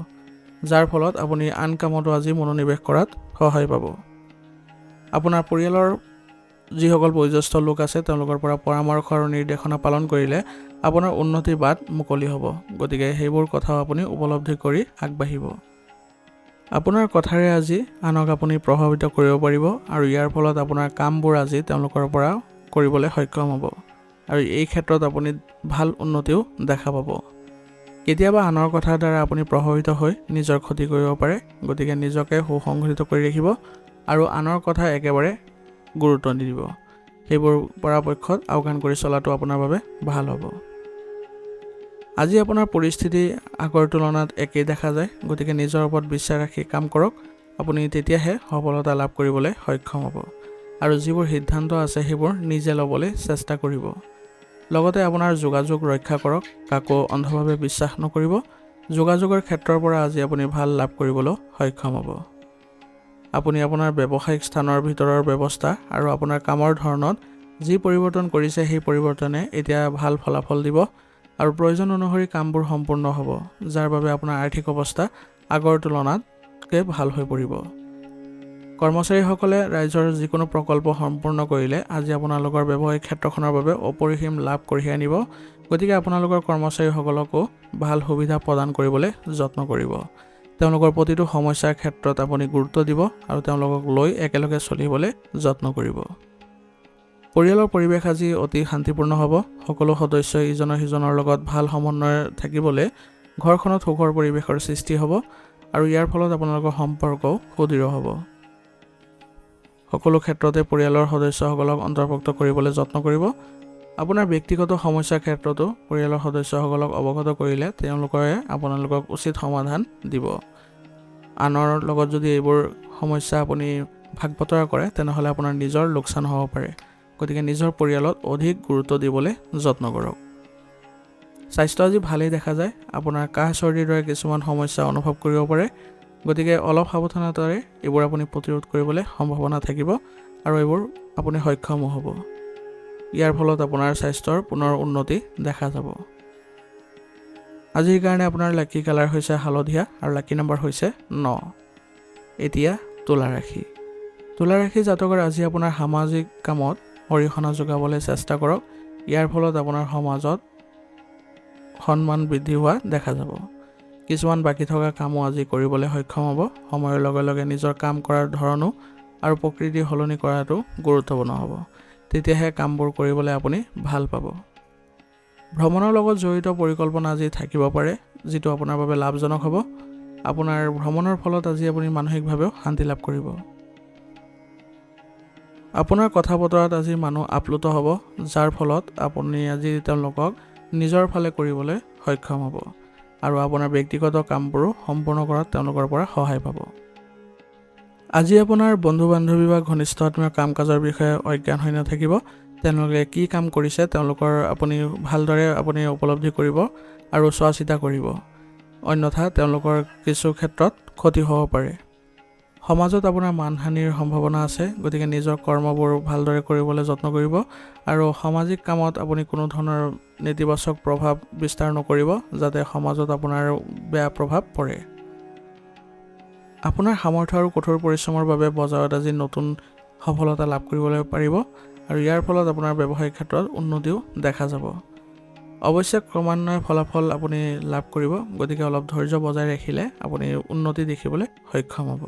যাৰ ফলত আপুনি আন কামতো আজি মনোনিৱেশ কৰাত সহায় পাব। আপোনাৰ পৰিয়ালৰ যিসকল বয়োজ্যেষ্ঠ লোক আছে তেওঁলোকৰ পৰা পৰামৰ্শ আৰু নিৰ্দেশনা পালন কৰিলে আপোনাৰ উন্নতিৰ বাট মুকলি হ'ব। গতিকে সেইবোৰ কথাও আপুনি উপলব্ধি কৰি আগবাঢ়িব। আপোনাৰ কথাৰে আজি আনক আপুনি প্ৰভাৱিত কৰিব পাৰিব আৰু ইয়াৰ ফলত আপোনাৰ কামবোৰ আজি তেওঁলোকৰ পৰা কৰিবলৈ সক্ষম হ'ব আৰু এই ক্ষেত্ৰত আপুনি ভাল উন্নতিও দেখা পাব। কেতিয়াবা আনৰ কথাৰ দ্বাৰা আপুনি প্ৰভাৱিত হৈ নিজৰ ক্ষতি কৰিব পাৰে। গতিকে নিজকে সুসংগঠিত কৰি ৰাখিব আৰু আনৰ কথা একেবাৰে গুৰুত্ব নিদিব। সেইবোৰ পৰাপক্ষত আওকাণ কৰি চলাটো আপোনাৰ বাবে ভাল হ'ব। আজি আপোনাৰ পৰিস্থিতি আগৰ তুলনাত একেই দেখা যায়। গতিকে নিজৰ ওপৰত বিশ্বাস ৰাখি কাম কৰক। আপুনি তেতিয়াহে সফলতা লাভ কৰিবলৈ সক্ষম হ'ব আৰু যিবোৰ সিদ্ধান্ত আছে সেইবোৰ নিজে ল'বলৈ চেষ্টা কৰিব। লগতে আপোনাৰ যোগাযোগ ৰক্ষা কৰক। কাকো অন্ধভাৱে বিশ্বাস নকৰিব। যোগাযোগৰ ক্ষেত্ৰৰ পৰা আজি আপুনি ভাল লাভ কৰিবলৈ সক্ষম হ'ব। আপুনি আপোনাৰ ব্যৱসায়িক স্থানৰ ভিতৰৰ ব্যৱস্থা আৰু আপোনাৰ কামৰ ধৰণত যি পৰিৱৰ্তন কৰিছে সেই পৰিৱৰ্তনে এতিয়া ভাল ফলাফল দিব আৰু প্ৰয়োজন অনুসৰি কামবোৰ সম্পূৰ্ণ হ'ব, যাৰ বাবে আপোনাৰ আৰ্থিক অৱস্থা আগৰ তুলনাতকৈ ভাল হৈ পৰিব। কৰ্মচাৰীসকলে ৰাইজৰ যিকোনো প্ৰকল্প সম্পূৰ্ণ কৰিলে আজি আপোনালোকৰ ব্যৱসায়িক ক্ষেত্ৰখনৰ বাবে অপৰিসীম লাভ কঢ়িয়াই আনিব। গতিকে আপোনালোকৰ কৰ্মচাৰীসকলকো ভাল সুবিধা প্ৰদান কৰিবলৈ যত্ন কৰিব। তেওঁলোকৰ প্ৰতিটো সমস্যাৰ ক্ষেত্ৰত আপুনি গুৰুত্ব দিব আৰু তেওঁলোকক লৈ একেলগে চলিবলৈ যত্ন কৰিব। পৰিয়ালৰ পৰিৱেশ আজি অতি শান্তিপূৰ্ণ হ'ব। সকলো সদস্যই ইজনৰ সিজনৰ লগত ভাল সমন্বয় থাকিবলৈ ঘৰখনত সুখৰ পৰিৱেশৰ সৃষ্টি হ'ব আৰু ইয়াৰ ফলত আপোনালোকৰ সম্পৰ্কও সুদৃঢ় হ'ব। সকলো ক্ষেত্ৰতে পৰিয়ালৰ সদস্যসকলক অন্তৰ্ভুক্ত কৰিবলৈ যত্ন কৰিব। আপোনাৰ ব্যক্তিগত সমস্যাৰ ক্ষেত্ৰতো পৰিয়ালৰ সদস্যসকলক অৱগত কৰিলে তেওঁলোকে আপোনালোকক উচিত সমাধান দিব। আনৰ লগত যদি এইবোৰ সমস্যা আপুনি ভাগ বতৰা কৰে তেনেহ'লে আপোনাৰ নিজৰ লোকচান হ'ব পাৰে। গতিকে নিজৰ পৰিয়ালত অধিক গুৰুত্ব দিবলৈ যত্ন কৰক। স্বাস্থ্য আজি ভালেই দেখা যায়। আপোনাৰ কাহ চৰ্দিৰ দৰে কিছুমান সমস্যা অনুভৱ কৰিব পাৰে। গতিকে অলপ সাৱধানতাৰে এইবোৰ আপুনি প্ৰতিৰোধ কৰিবলৈ সম্ভাৱনা থাকিব আৰু এইবোৰ আপুনি সক্ষমো হ'ব। ইয়াৰ ফলত আপোনাৰ স্বাস্থ্যৰ পুনৰ উন্নতি দেখা যাব। আজিৰ কাৰণে আপোনাৰ লাকি কালাৰ হৈছে হালধীয়া আৰু লাকি নম্বৰ হৈছে 9। এতিয়া তুলা ৰাশি। তুলা ৰাশি জাতকৰ আজি আপোনাৰ সামাজিক কামত অৰিহণা যোগাবলৈ চেষ্টা কৰক। ইয়াৰ ফলত আপোনাৰ সমাজত সন্মান বৃদ্ধি হোৱা দেখা যাব। কিছুমান বাকী থকা কামো আজি কৰিবলৈ সক্ষম হ'ব। সময়ৰ লগে লগে নিজৰ কাম কৰাৰ ধৰণো আৰু প্ৰকৃতি সলনি কৰাটো গুৰুত্বপূৰ্ণ হ'ব। তেতিয়াহে কামবোৰ কৰিবলৈ আপুনি ভাল পাব। ভ্ৰমণৰ লগত জড়িত পৰিকল্পনা আজি থাকিব পাৰে, যিটো আপোনাৰ বাবে লাভজনক হ'ব। আপোনাৰ ভ্ৰমণৰ ফলত আজি আপুনি মানসিকভাৱেও শান্তি লাভ কৰিব। আপোনাৰ কথা বতৰাত আজি মানুহ আপ্লুত হ'ব, যাৰ ফলত আপুনি আজি তেওঁলোকক নিজৰ ফালে কৰিবলৈ সক্ষম হ'ব আৰু আপোনাৰ ব্যক্তিগত কামবোৰো সম্পূৰ্ণ কৰাত তেওঁলোকৰ পৰা সহায় পাব। আজি আপোনাৰ বন্ধু-বান্ধৱী বা ঘনিষ্ঠ আত্মীয়ৰ কাম-কাজৰ বিষয়ে অজ্ঞান হৈ নাথাকিব। তেওঁলোকে কি কাম কৰিছে তেওঁলোকৰ আপুনি ভালদৰে উপলব্ধি কৰিব আৰু চোৱা চিতা কৰিব। অন্যথা তেওঁলোকৰ কিছু ক্ষেত্ৰত ক্ষতি হ'ব পাৰে। সমাজত আপোনাৰ মানহানিৰ সম্ভাৱনা আছে, গতিকে নিজৰ কৰ্মবোৰ ভালদৰে কৰিবলৈ যত্ন কৰিব আৰু সামাজিক কামত আপুনি কোনো ধৰণৰ নেতিবাচক প্ৰভাৱ বিস্তাৰ নকৰিব, যাতে সমাজত আপোনাৰ বেয়া প্ৰভাৱ পৰে। আপোনাৰ সামৰ্থ্য আৰু কঠোৰ পৰিশ্ৰমৰ বাবে বজাৰত আজি নতুন সফলতা লাভ কৰিবলৈ পাৰিব আৰু ইয়াৰ ফলত আপোনাৰ ব্যৱসায়িক ক্ষেত্ৰত উন্নতিও দেখা যাব। অৱশ্যে ক্ৰমান্বয়ে ফলাফল আপুনি লাভ কৰিব, গতিকে অলপ ধৈৰ্য বজাই ৰাখিলে আপুনি উন্নতি দেখিবলৈ সক্ষম হ'ব।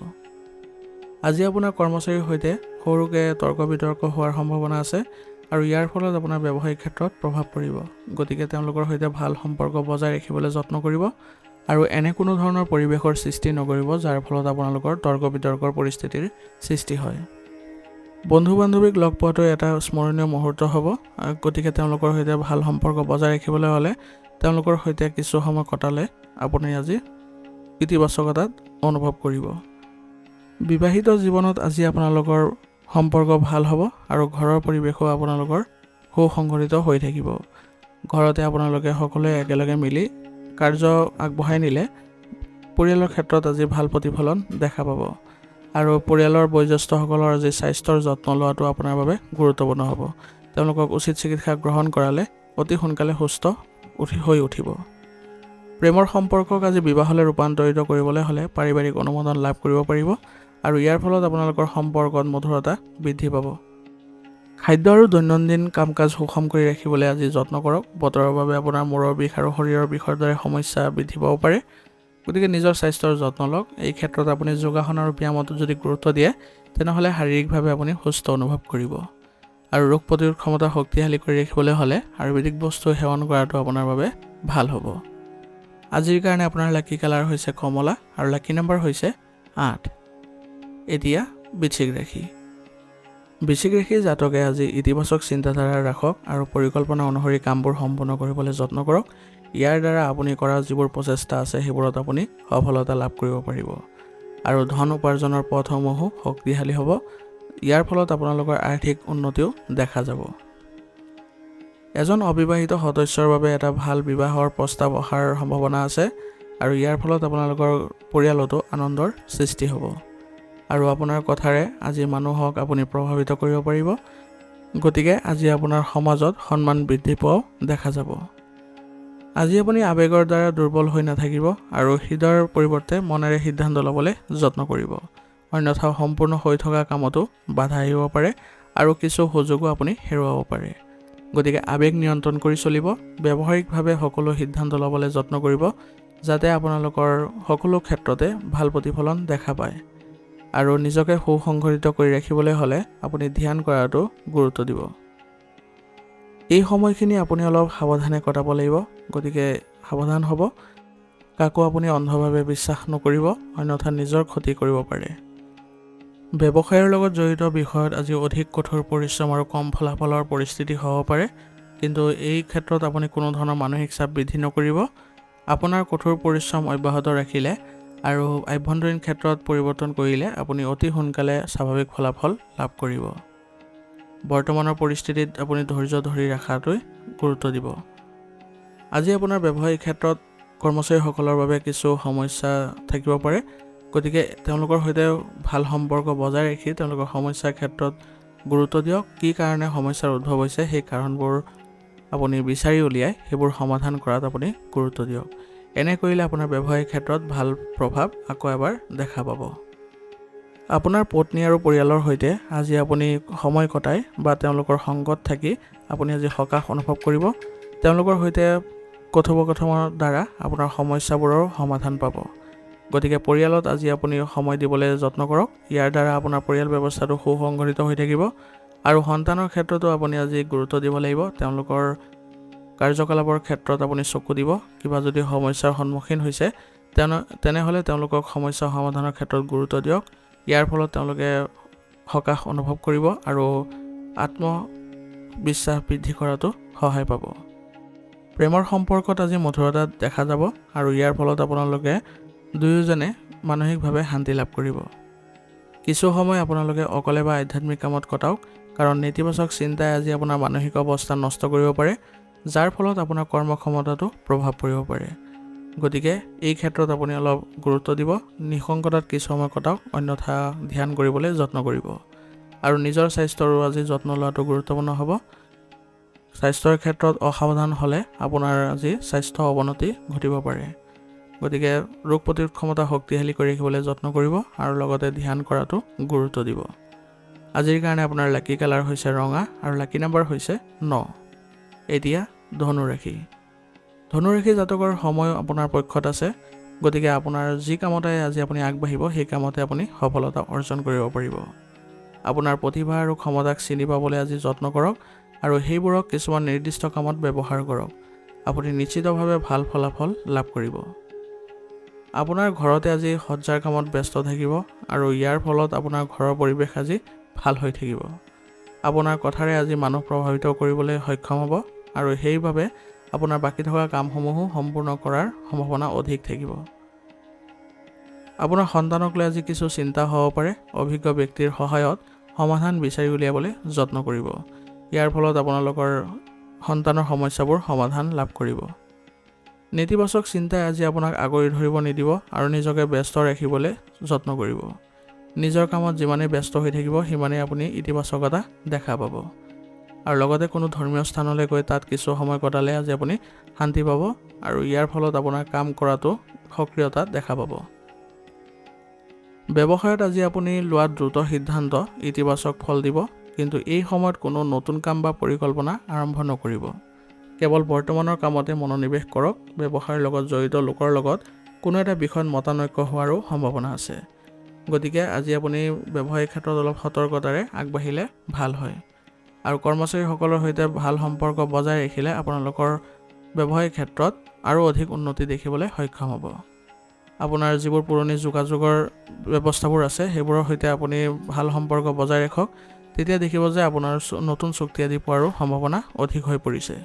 আজি আপোনাৰ কৰ্মচাৰীৰ সৈতে সৰুকৈ তৰ্ক-বিতৰ্ক হোৱাৰ সম্ভাৱনা আছে আৰু ইয়াৰ ফলত আপোনাৰ ব্যৱসায়িক ক্ষেত্ৰত প্ৰভাৱ পৰিব। গতিকে তেওঁলোকৰ সৈতে ভাল সম্পৰ্ক বজাই ৰাখিবলৈ যত্ন কৰিব আৰু এনে কোনো ধৰণৰ পৰিৱেশৰ সৃষ্টি নকৰিব, যাৰ ফলত আপোনালোকৰ তৰ্ক-বিতৰ্কৰ পৰিস্থিতিৰ সৃষ্টি হয়। বন্ধু-বান্ধৱীক লগ পোৱাটো এটা স্মৰণীয় মুহূৰ্ত হ'ব, গতিকে তেওঁলোকৰ সৈতে ভাল সম্পৰ্ক বজাই ৰাখিবলৈ হ'লে তেওঁলোকৰ সৈতে কিছু সময় কটালে আপুনি আজি ইতিবাচকতাত অনুভৱ কৰিব। বিবাহিত জীৱনত আজি আপোনালোকৰ সম্পৰ্ক ভাল হ'ব আৰু ঘৰৰ পৰিৱেশো আপোনালোকৰ সুসংগঠিত হৈ থাকিব। ঘৰতে আপোনালোকে সকলোৱে একেলগে মিলি কাৰ্য আগবঢ়াই নিলে পৰিয়ালৰ ক্ষেত্ৰত আজি ভাল প্ৰতিফলন দেখা পাব আৰু পৰিয়ালৰ বয়োজ্যেষ্ঠসকলৰ আজি স্বাস্থ্যৰ যত্ন লোৱাটো আপোনাৰ বাবে গুৰুত্বপূৰ্ণ হ'ব। তেওঁলোকক উচিত চিকিৎসা গ্ৰহণ কৰালে অতি সোনকালে সুস্থ হৈ উঠিব। প্ৰেমৰ সম্পৰ্কক আজি বিবাহলৈ ৰূপান্তৰিত কৰিবলৈ হ'লে পাৰিবাৰিক অনুমোদন লাভ কৰিব পাৰিব আৰু ইয়াৰ ফলত আপোনালোকৰ সম্পৰ্কত মধুৰতা বৃদ্ধি পাব। খাদ্য আৰু দৈনন্দিন কাম-কাজ সুষম কৰি ৰাখিবলৈ আজি যত্ন কৰক। বতৰৰ বাবে আপোনাৰ মূৰৰ বিষ আৰু শৰীৰৰ বিষৰ দৰে সমস্যা বৃদ্ধি পাব পাৰে, গতিকে নিজৰ স্বাস্থ্যৰ যত্ন লওক। এই ক্ষেত্ৰত আপুনি যোগাসন আৰু ব্যায়ামত যদি গুৰুত্ব দিয়ে, তেনেহ'লে শাৰীৰিকভাৱে আপুনি সুস্থ অনুভৱ কৰিব আৰু ৰোগ প্ৰতিৰোধ ক্ষমতা শক্তিশালী কৰি ৰাখিবলৈ হ'লে আয়ুৰ্বেদিক বস্তু সেৱন কৰাটো আপোনাৰ বাবে ভাল হ'ব। আজিৰ কাৰণে আপোনাৰ লাকি কালাৰ হৈছে কমলা আৰু লাকি নম্বৰ হৈছে 8। এতিয়া বৃশ্চিক ৰাশি। বৃশ্চিক ৰাশিৰ জাতকে আজি ইতিবাচক চিন্তাধাৰা ৰাখক আৰু পৰিকল্পনা অনুসৰি কামবোৰ সম্পূৰ্ণ কৰিবলৈ যত্ন কৰক। ইয়াৰ দ্বাৰা আপুনি কৰা যিবোৰ প্ৰচেষ্টা আছে সেইবোৰত আপুনি সফলতা লাভ কৰিব পাৰিব আৰু ধন উপাৰ্জনৰ পথসমূহো শক্তিশালী হ'ব। ইয়াৰ ফলত আপোনালোকৰ আৰ্থিক উন্নতিও দেখা যাব। এজন অবিবাহিত সদস্যৰ বাবে এটা ভাল বিবাহৰ প্ৰস্তাৱ অহাৰ সম্ভাৱনা আছে আৰু ইয়াৰ ফলত আপোনালোকৰ পৰিয়ালতো আনন্দৰ সৃষ্টি হ'ব আৰু আপোনাৰ কথাৰে আজি মানুহক আপুনি প্ৰভাৱিত কৰিব পাৰিব। গতিকে আজি আপোনাৰ সমাজত সন্মান বৃদ্ধি পোৱাও দেখা যাব। আজি আপুনি আৱেগৰ দ্বাৰা দুৰ্বল হৈ নাথাকিব আৰু হৃদয়ৰ পৰিৱৰ্তে মনেৰে সিদ্ধান্ত ল'বলৈ যত্ন কৰিব। অন্যথা সম্পূৰ্ণ হৈ থকা কামতো বাধা আহিব পাৰে আৰু কিছু সুযোগো আপুনি হেৰুৱাব পাৰে। গতিকে আৱেগ নিয়ন্ত্ৰণ কৰি চলিব। ব্যৱহাৰিকভাৱে সকলো সিদ্ধান্ত ল'বলৈ যত্ন কৰিব, যাতে আপোনালোকৰ সকলো ক্ষেত্ৰতে ভাল প্ৰতিফলন দেখা পায় আৰু নিজকে সুসংগঠিত কৰি ৰাখিবলৈ হ'লে আপুনি ধ্যান কৰাটো গুৰুত্ব দিব। এই সময়খিনি আপুনি অলপ সাৱধানে কটাব লাগিব, গতিকে সাৱধান হ'ব। কাকো আপুনি অন্ধভাৱে বিশ্বাস নকৰিব, অন্যথা নিজৰ ক্ষতি কৰিব পাৰে। ব্যৱসায়ৰ লগত জড়িত বিষয়ত আজি অধিক কঠোৰ পৰিশ্ৰম আৰু কম ফলাফলৰ পৰিস্থিতি হ'ব পাৰে, কিন্তু এই ক্ষেত্ৰত আপুনি কোনো ধৰণৰ মানসিক চাপ বৃদ্ধি নকৰিব। আপোনাৰ কঠোৰ পৰিশ্ৰম অব্যাহত ৰাখিলে আৰু আভ্যন্তৰীণ ক্ষেত্ৰত পৰিৱৰ্তন কৰিলে আপুনি অতি সোনকালে স্বাভাৱিক ফলাফল লাভ কৰিব। বৰ্তমানৰ পৰিস্থিতিত আপুনি ধৈৰ্য ধৰি ৰখাটোৱে গুৰুত্ব দিব। আজি আপোনাৰ ব্যৱসায়িক ক্ষেত্ৰত কৰ্মচাৰীসকলৰ বাবে কিছু সমস্যা থাকিব পাৰে, গতিকে তেওঁলোকৰ সৈতে ভাল সম্পৰ্ক বজাই ৰাখি তেওঁলোকৰ সমস্যাৰ ক্ষেত্ৰত গুৰুত্ব দিয়ক। কি কাৰণে সমস্যাৰ উদ্ভৱ হৈছে সেই কাৰণবোৰ আপুনি বিচাৰি উলিয়াই সেইবোৰ সমাধান কৰাত আপুনি গুৰুত্ব দিয়ক। এনে কৰিলে আপোনাৰ ব্যৱসায়িক ক্ষেত্ৰত ভাল প্ৰভাৱ আকৌ এবাৰ দেখা পাব। আপোনাৰ পত্নী আৰু পৰিয়ালৰ সৈতে আজি আপুনি সময় কটাই বা তেওঁলোকৰ সংগত থাকি আপুনি আজি সকাহ অনুভৱ কৰিব। তেওঁলোকৰ সৈতে কথোপকথনৰ দ্বাৰা আপোনাৰ সমস্যাবোৰৰ সমাধান পাব। গতিকে পৰিয়ালত আজি আপুনি সময় দিবলৈ যত্ন কৰক। ইয়াৰ দ্বাৰা আপোনাৰ পৰিয়াল ব্যৱস্থাটো সুসংগঠিত হৈ থাকিব আৰু সন্তানৰ ক্ষেত্ৰতো আপুনি আজি গুৰুত্ব দিব লাগিব। তেওঁলোকৰ কাৰ্যকলাপৰ ক্ষেত্ৰত আপুনি চকু দিব। কিবা যদি সমস্যাৰ সন্মুখীন হৈছে তেনেহ'লে তেওঁলোকক সমস্যা সমাধানৰ ক্ষেত্ৰত গুৰুত্ব দিয়ক। ইয়াৰ ফলত তেওঁলোকে সকাহ অনুভৱ কৰিব আৰু আত্মবিশ্বাস বৃদ্ধি কৰাটো সহায় পাব। প্ৰেমৰ সম্পৰ্কত আজি মধুৰতা দেখা যাব আৰু ইয়াৰ ফলত আপোনালোকে দুয়োজনে মানসিকভাৱে শান্তি লাভ কৰিব। কিছু সময় আপোনালোকে অকলে বা আধ্যাত্মিক কামত কটাওক, কাৰণ নেতিবাচক চিন্তাই আজি আপোনাৰ মানসিক অৱস্থা নষ্ট কৰিব পাৰে, যাৰ ফলত আপোনাৰ কৰ্মক্ষমতাটো প্ৰভাৱ পৰিব পাৰে। গতিকে এই ক্ষেত্ৰত আপুনি অলপ গুৰুত্ব দিব। নিঃসংকতাত কিছু সময় কটাওক, অন্যথা ধ্যান কৰিবলৈ যত্ন কৰিব আৰু নিজৰ স্বাস্থ্যৰো আজি যত্ন লোৱাটো গুৰুত্বপূৰ্ণ হ'ব। স্বাস্থ্যৰ ক্ষেত্ৰত অসাৱধান হ'লে আপোনাৰ আজি স্বাস্থ্য অৱনতি ঘটিব পাৰে। গতিকে ৰোগ প্ৰতিৰোধ ক্ষমতা শক্তিশালী কৰি ৰাখিবলৈ যত্ন কৰিব আৰু লগতে ধ্যান কৰাটো গুৰুত্ব দিব। আজিৰ কাৰণে আপোনাৰ লাকি কালাৰ হৈছে ৰঙা আৰু লাকি নাম্বাৰ হৈছে 9। এতিয়া ধনুৰাশি। ধনুৰাশি জাতকৰ সময় আপোনাৰ পক্ষত আছে। গতিকে আপোনাৰ যি কামতে আজি আপুনি আগবাঢ়িব সেই কামতে আপুনি সফলতা অৰ্জন কৰিব পাৰিব। আপোনাৰ প্ৰতিভা আৰু ক্ষমতাক চিনি পাবলৈ আজি যত্ন কৰক আৰু সেইবোৰক কিছুমান নিৰ্দিষ্ট কামত ব্যৱহাৰ কৰক। আপুনি নিশ্চিতভাৱে ভাল ফলাফল লাভ কৰিব। আপোনাৰ ঘৰতে আজি সজ্জাৰ কামত ব্যস্ত থাকিব আৰু ইয়াৰ ফলত আপোনাৰ ঘৰৰ পৰিৱেশ আজি ভাল হৈ থাকিব। আপোনাৰ কথাৰে আজি মানুহ প্ৰভাৱিত কৰিবলৈ সক্ষম হ'ব আৰু সেইবাবে আপোনাৰ বাকী থকা কামসমূহো সম্পূৰ্ণ কৰাৰ সম্ভাৱনা অধিক থাকিব। আপোনাৰ সন্তানক লৈ আজি কিছু চিন্তা হ'ব পাৰে। অভিজ্ঞ ব্যক্তিৰ সহায়ত সমাধান বিচাৰি উলিয়াবলৈ যত্ন কৰিব। ইয়াৰ ফলত আপোনালোকৰ সন্তানৰ সমস্যাবোৰ সমাধান লাভ কৰিব। নেতিবাচক চিন্তাই আজি আপোনাক আগুৰি ধৰিব নিদিব আৰু নিজকে ব্যস্ত ৰাখিবলৈ যত্ন কৰিব। নিজৰ কামত যিমানেই ব্যস্ত হৈ থাকিব সিমানেই আপুনি ইতিবাচকতা দেখা পাব আৰু লগতে কোনো ধৰ্মীয় স্থানলৈ গৈ তাত কিছু সময় কটালে আজি আপুনি শান্তি পাব আৰু ইয়াৰ ফলত আপোনাৰ কাম কৰাটো সক্ৰিয়তা দেখা পাব। ব্যৱসায়ত আজি আপুনি লোৱা দ্ৰুত সিদ্ধান্ত ইতিবাচক ফল দিব, কিন্তু এই সময়ত কোনো নতুন কাম বা পৰিকল্পনা আৰম্ভ নকৰিব। কেৱল বৰ্তমানৰ কামতে মনোনিৱেশ কৰক। ব্যৱসায়ৰ লগত জড়িত লোকৰ লগত কোনো এটা বিষয়ত মতানৈক্য হোৱাৰো সম্ভাৱনা আছে। গতিকে আজি আপুনি ব্যৱসায়িক ক্ষেত্ৰত অলপ সতৰ্কতাৰে আগবাঢ়িলে ভাল হয় আৰু কৰ্মচাৰীসকলৰ সৈতে ভাল সম্পৰ্ক বজাই ৰাখিলে আপোনালোকৰ ব্যৱসায়িক ক্ষেত্ৰত আৰু অধিক উন্নতি দেখিবলৈ সক্ষম হ'ব। আপোনাৰ যিবোৰ পুৰণি যোগাযোগৰ ব্যৱস্থাবোৰ আছে সেইবোৰৰ সৈতে আপুনি ভাল সম্পৰ্ক বজাই ৰাখক। তেতিয়া দেখিব যে আপোনাৰ নতুন চুক্তি আদি পোৱাৰো সম্ভাৱনা অধিক হৈ পৰিছে।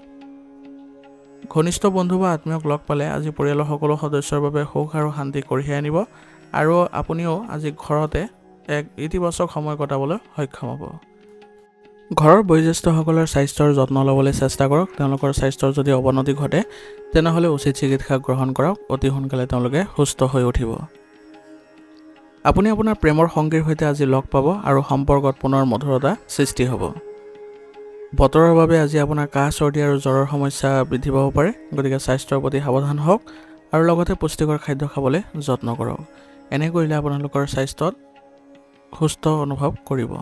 ঘনিষ্ঠ বন্ধু বা আত্মীয়ক লগ পালে আজি পৰিয়ালৰ সকলো সদস্যৰ বাবে সুখ আৰু শান্তি কঢ়িয়াই আনিব আৰু আপুনিও আজি ঘৰতে এক ইতিবাচক সময় কটাবলৈ সক্ষম হ'ব। ঘৰৰ বয়োজ্যেষ্ঠসকলৰ স্বাস্থ্যৰ যত্ন ল'বলৈ চেষ্টা কৰক। তেওঁলোকৰ স্বাস্থ্যৰ যদি অৱনতি ঘটে তেনেহ'লে উচিত চিকিৎসা গ্ৰহণ কৰক। অতি সোনকালে তেওঁলোকে সুস্থ হৈ উঠিব। আপুনি আপোনাৰ প্ৰেমৰ সংগীৰ সৈতে আজি লগ পাব আৰু সম্পৰ্কত পুনৰ মধুৰতা সৃষ্টি হ'ব। বতৰৰ বাবে আজি আপোনাৰ কাহ চৰ্দি আৰু জ্বৰৰ সমস্যা বৃদ্ধি পাব পাৰে। গতিকে স্বাস্থ্যৰ প্ৰতি সাৱধান হওক আৰু লগতে পুষ্টিকৰ খাদ্য খাবলৈ যত্ন কৰক। এনে কৰিলে আপোনালোকৰ স্বাস্থ্যত সুস্থ অনুভৱ কৰিব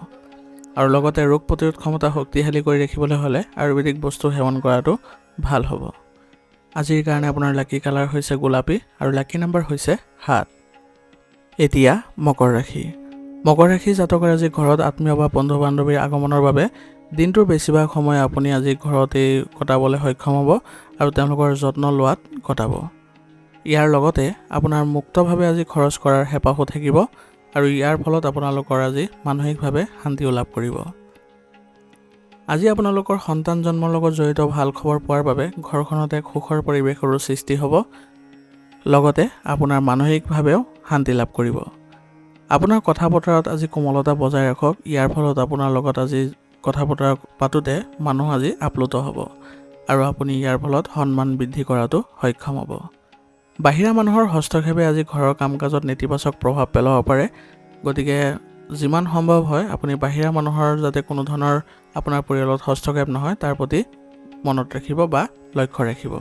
আৰু লগতে ৰোগ প্ৰতিৰোধ ক্ষমতা শক্তিশালী কৰি ৰাখিবলৈ হ'লে আয়ুৰ্বেদিক বস্তু সেৱন কৰাটো ভাল হ'ব। আজিৰ কাৰণে আপোনাৰ লাকি কালাৰ হৈছে গোলাপী আৰু লাকি নাম্বাৰ হৈছে 7। এতিয়া মকৰ ৰাশি। মকৰ ৰাশি জাতকৰ আজি ঘৰত আত্মীয় বা বন্ধু বান্ধৱীৰ আগমনৰ বাবে দিনটোৰ বেছিভাগ সময় আপুনি আজি ঘৰতেই কটাবলৈ সক্ষম হ'ব আৰু তেওঁলোকৰ যত্ন লোৱাত কটাব। ইয়াৰ লগতে আপোনাৰ মুক্তভাৱে আজি খৰচ কৰাৰ হেঁপাহো থাকিব আৰু ইয়াৰ ফলত আপোনালোকৰ আজি মানসিকভাৱে শান্তিও লাভ কৰিব। আজি আপোনালোকৰ সন্তান জন্মৰ লগত জড়িত ভাল খবৰ পোৱাৰ বাবে ঘৰখনত এক সুখৰ পৰিৱেশৰো সৃষ্টি হ'ব। লগতে আপোনাৰ মানসিকভাৱেও শান্তি লাভ কৰিব। আপোনাৰ কথা বতৰাত আজি কোমলতা বজাই ৰাখক। ইয়াৰ ফলত আপোনাৰ লগত আজি কথা বতৰা পাতোতে মানুহ আজি আপ্লুত হ'ব আৰু আপুনি ইয়াৰ ফলত সন্মান বৃদ্ধি কৰাটো সক্ষম হ'ব। বাহিৰা মানুহৰ হস্তক্ষেপে আজি ঘৰৰ কাম কাজত নেতিবাচক প্ৰভাৱ পেলাব পাৰে। গতিকে যিমান সম্ভৱ হয় আপুনি বাহিৰা মানুহৰ যাতে কোনো ধৰণৰ আপোনাৰ পৰিয়ালত হস্তক্ষেপ নহয় তাৰ প্ৰতি মনত ৰাখিব বা লক্ষ্য ৰাখিব।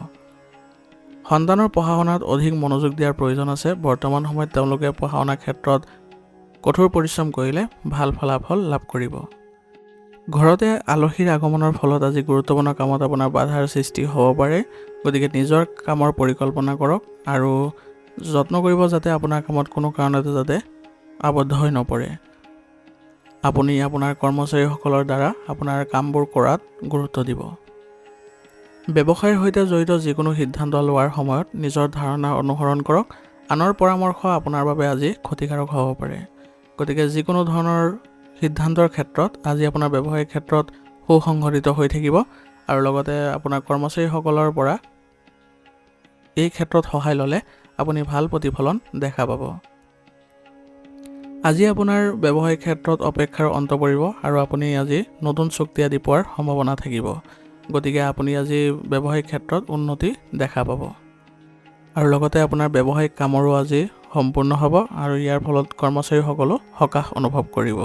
সন্তানৰ পঢ়া শুনাত অধিক মনোযোগ দিয়াৰ প্ৰয়োজন আছে। বৰ্তমান সময়ত তেওঁলোকে পঢ়া শুনাৰ ক্ষেত্ৰত কঠোৰ পৰিশ্ৰম কৰিলে ভাল ফলাফল লাভ কৰিব। ঘৰতে আলহীৰ আগমনৰ ফলত আজি গুৰুত্বপূৰ্ণ কামত আপোনাৰ বাধাৰ সৃষ্টি হ'ব পাৰে, গতিকে নিজৰ কামৰ পৰিকল্পনা কৰক আৰু যত্ন কৰিব যাতে আপোনাৰ কামত কোনো কাৰণতে যাতে আবদ্ধ হৈ নপৰে। আপুনি আপোনাৰ কৰ্মচাৰীসকলৰ দ্বাৰা আপোনাৰ কামবোৰ কৰাত গুৰুত্ব দিব। ব্যৱসায়ৰ সৈতে জড়িত যিকোনো সিদ্ধান্ত লোৱাৰ সময়ত নিজৰ ধাৰণা অনুসৰণ কৰক। আনৰ পৰামৰ্শ আপোনাৰ বাবে আজি ক্ষতিকাৰক হ'ব পাৰে, গতিকে যিকোনো ধৰণৰ সিদ্ধান্তৰ ক্ষেত্ৰত আজি আপোনাৰ ব্যৱসায়িক ক্ষেত্ৰত সুসংগঠিত হৈ থাকিব আৰু লগতে আপোনাৰ কৰ্মচাৰীসকলৰ পৰা এই ক্ষেত্ৰত সহায় ল'লে আপুনি ভাল প্ৰতিফলন দেখা পাব। আজি আপোনাৰ ব্যৱসায়িক ক্ষেত্ৰত অপেক্ষাৰ অন্ত পৰিব আৰু আপুনি আজি নতুন চুক্তি আদি পোৱাৰ সম্ভাৱনা থাকিব, গতিকে আপুনি আজি ব্যৱসায়িক ক্ষেত্ৰত উন্নতি দেখা পাব আৰু লগতে আপোনাৰ ব্যৱসায়িক কামৰো আজি সম্পূৰ্ণ হ'ব আৰু ইয়াৰ ফলত কৰ্মচাৰীসকলো সকাহ অনুভৱ কৰিব।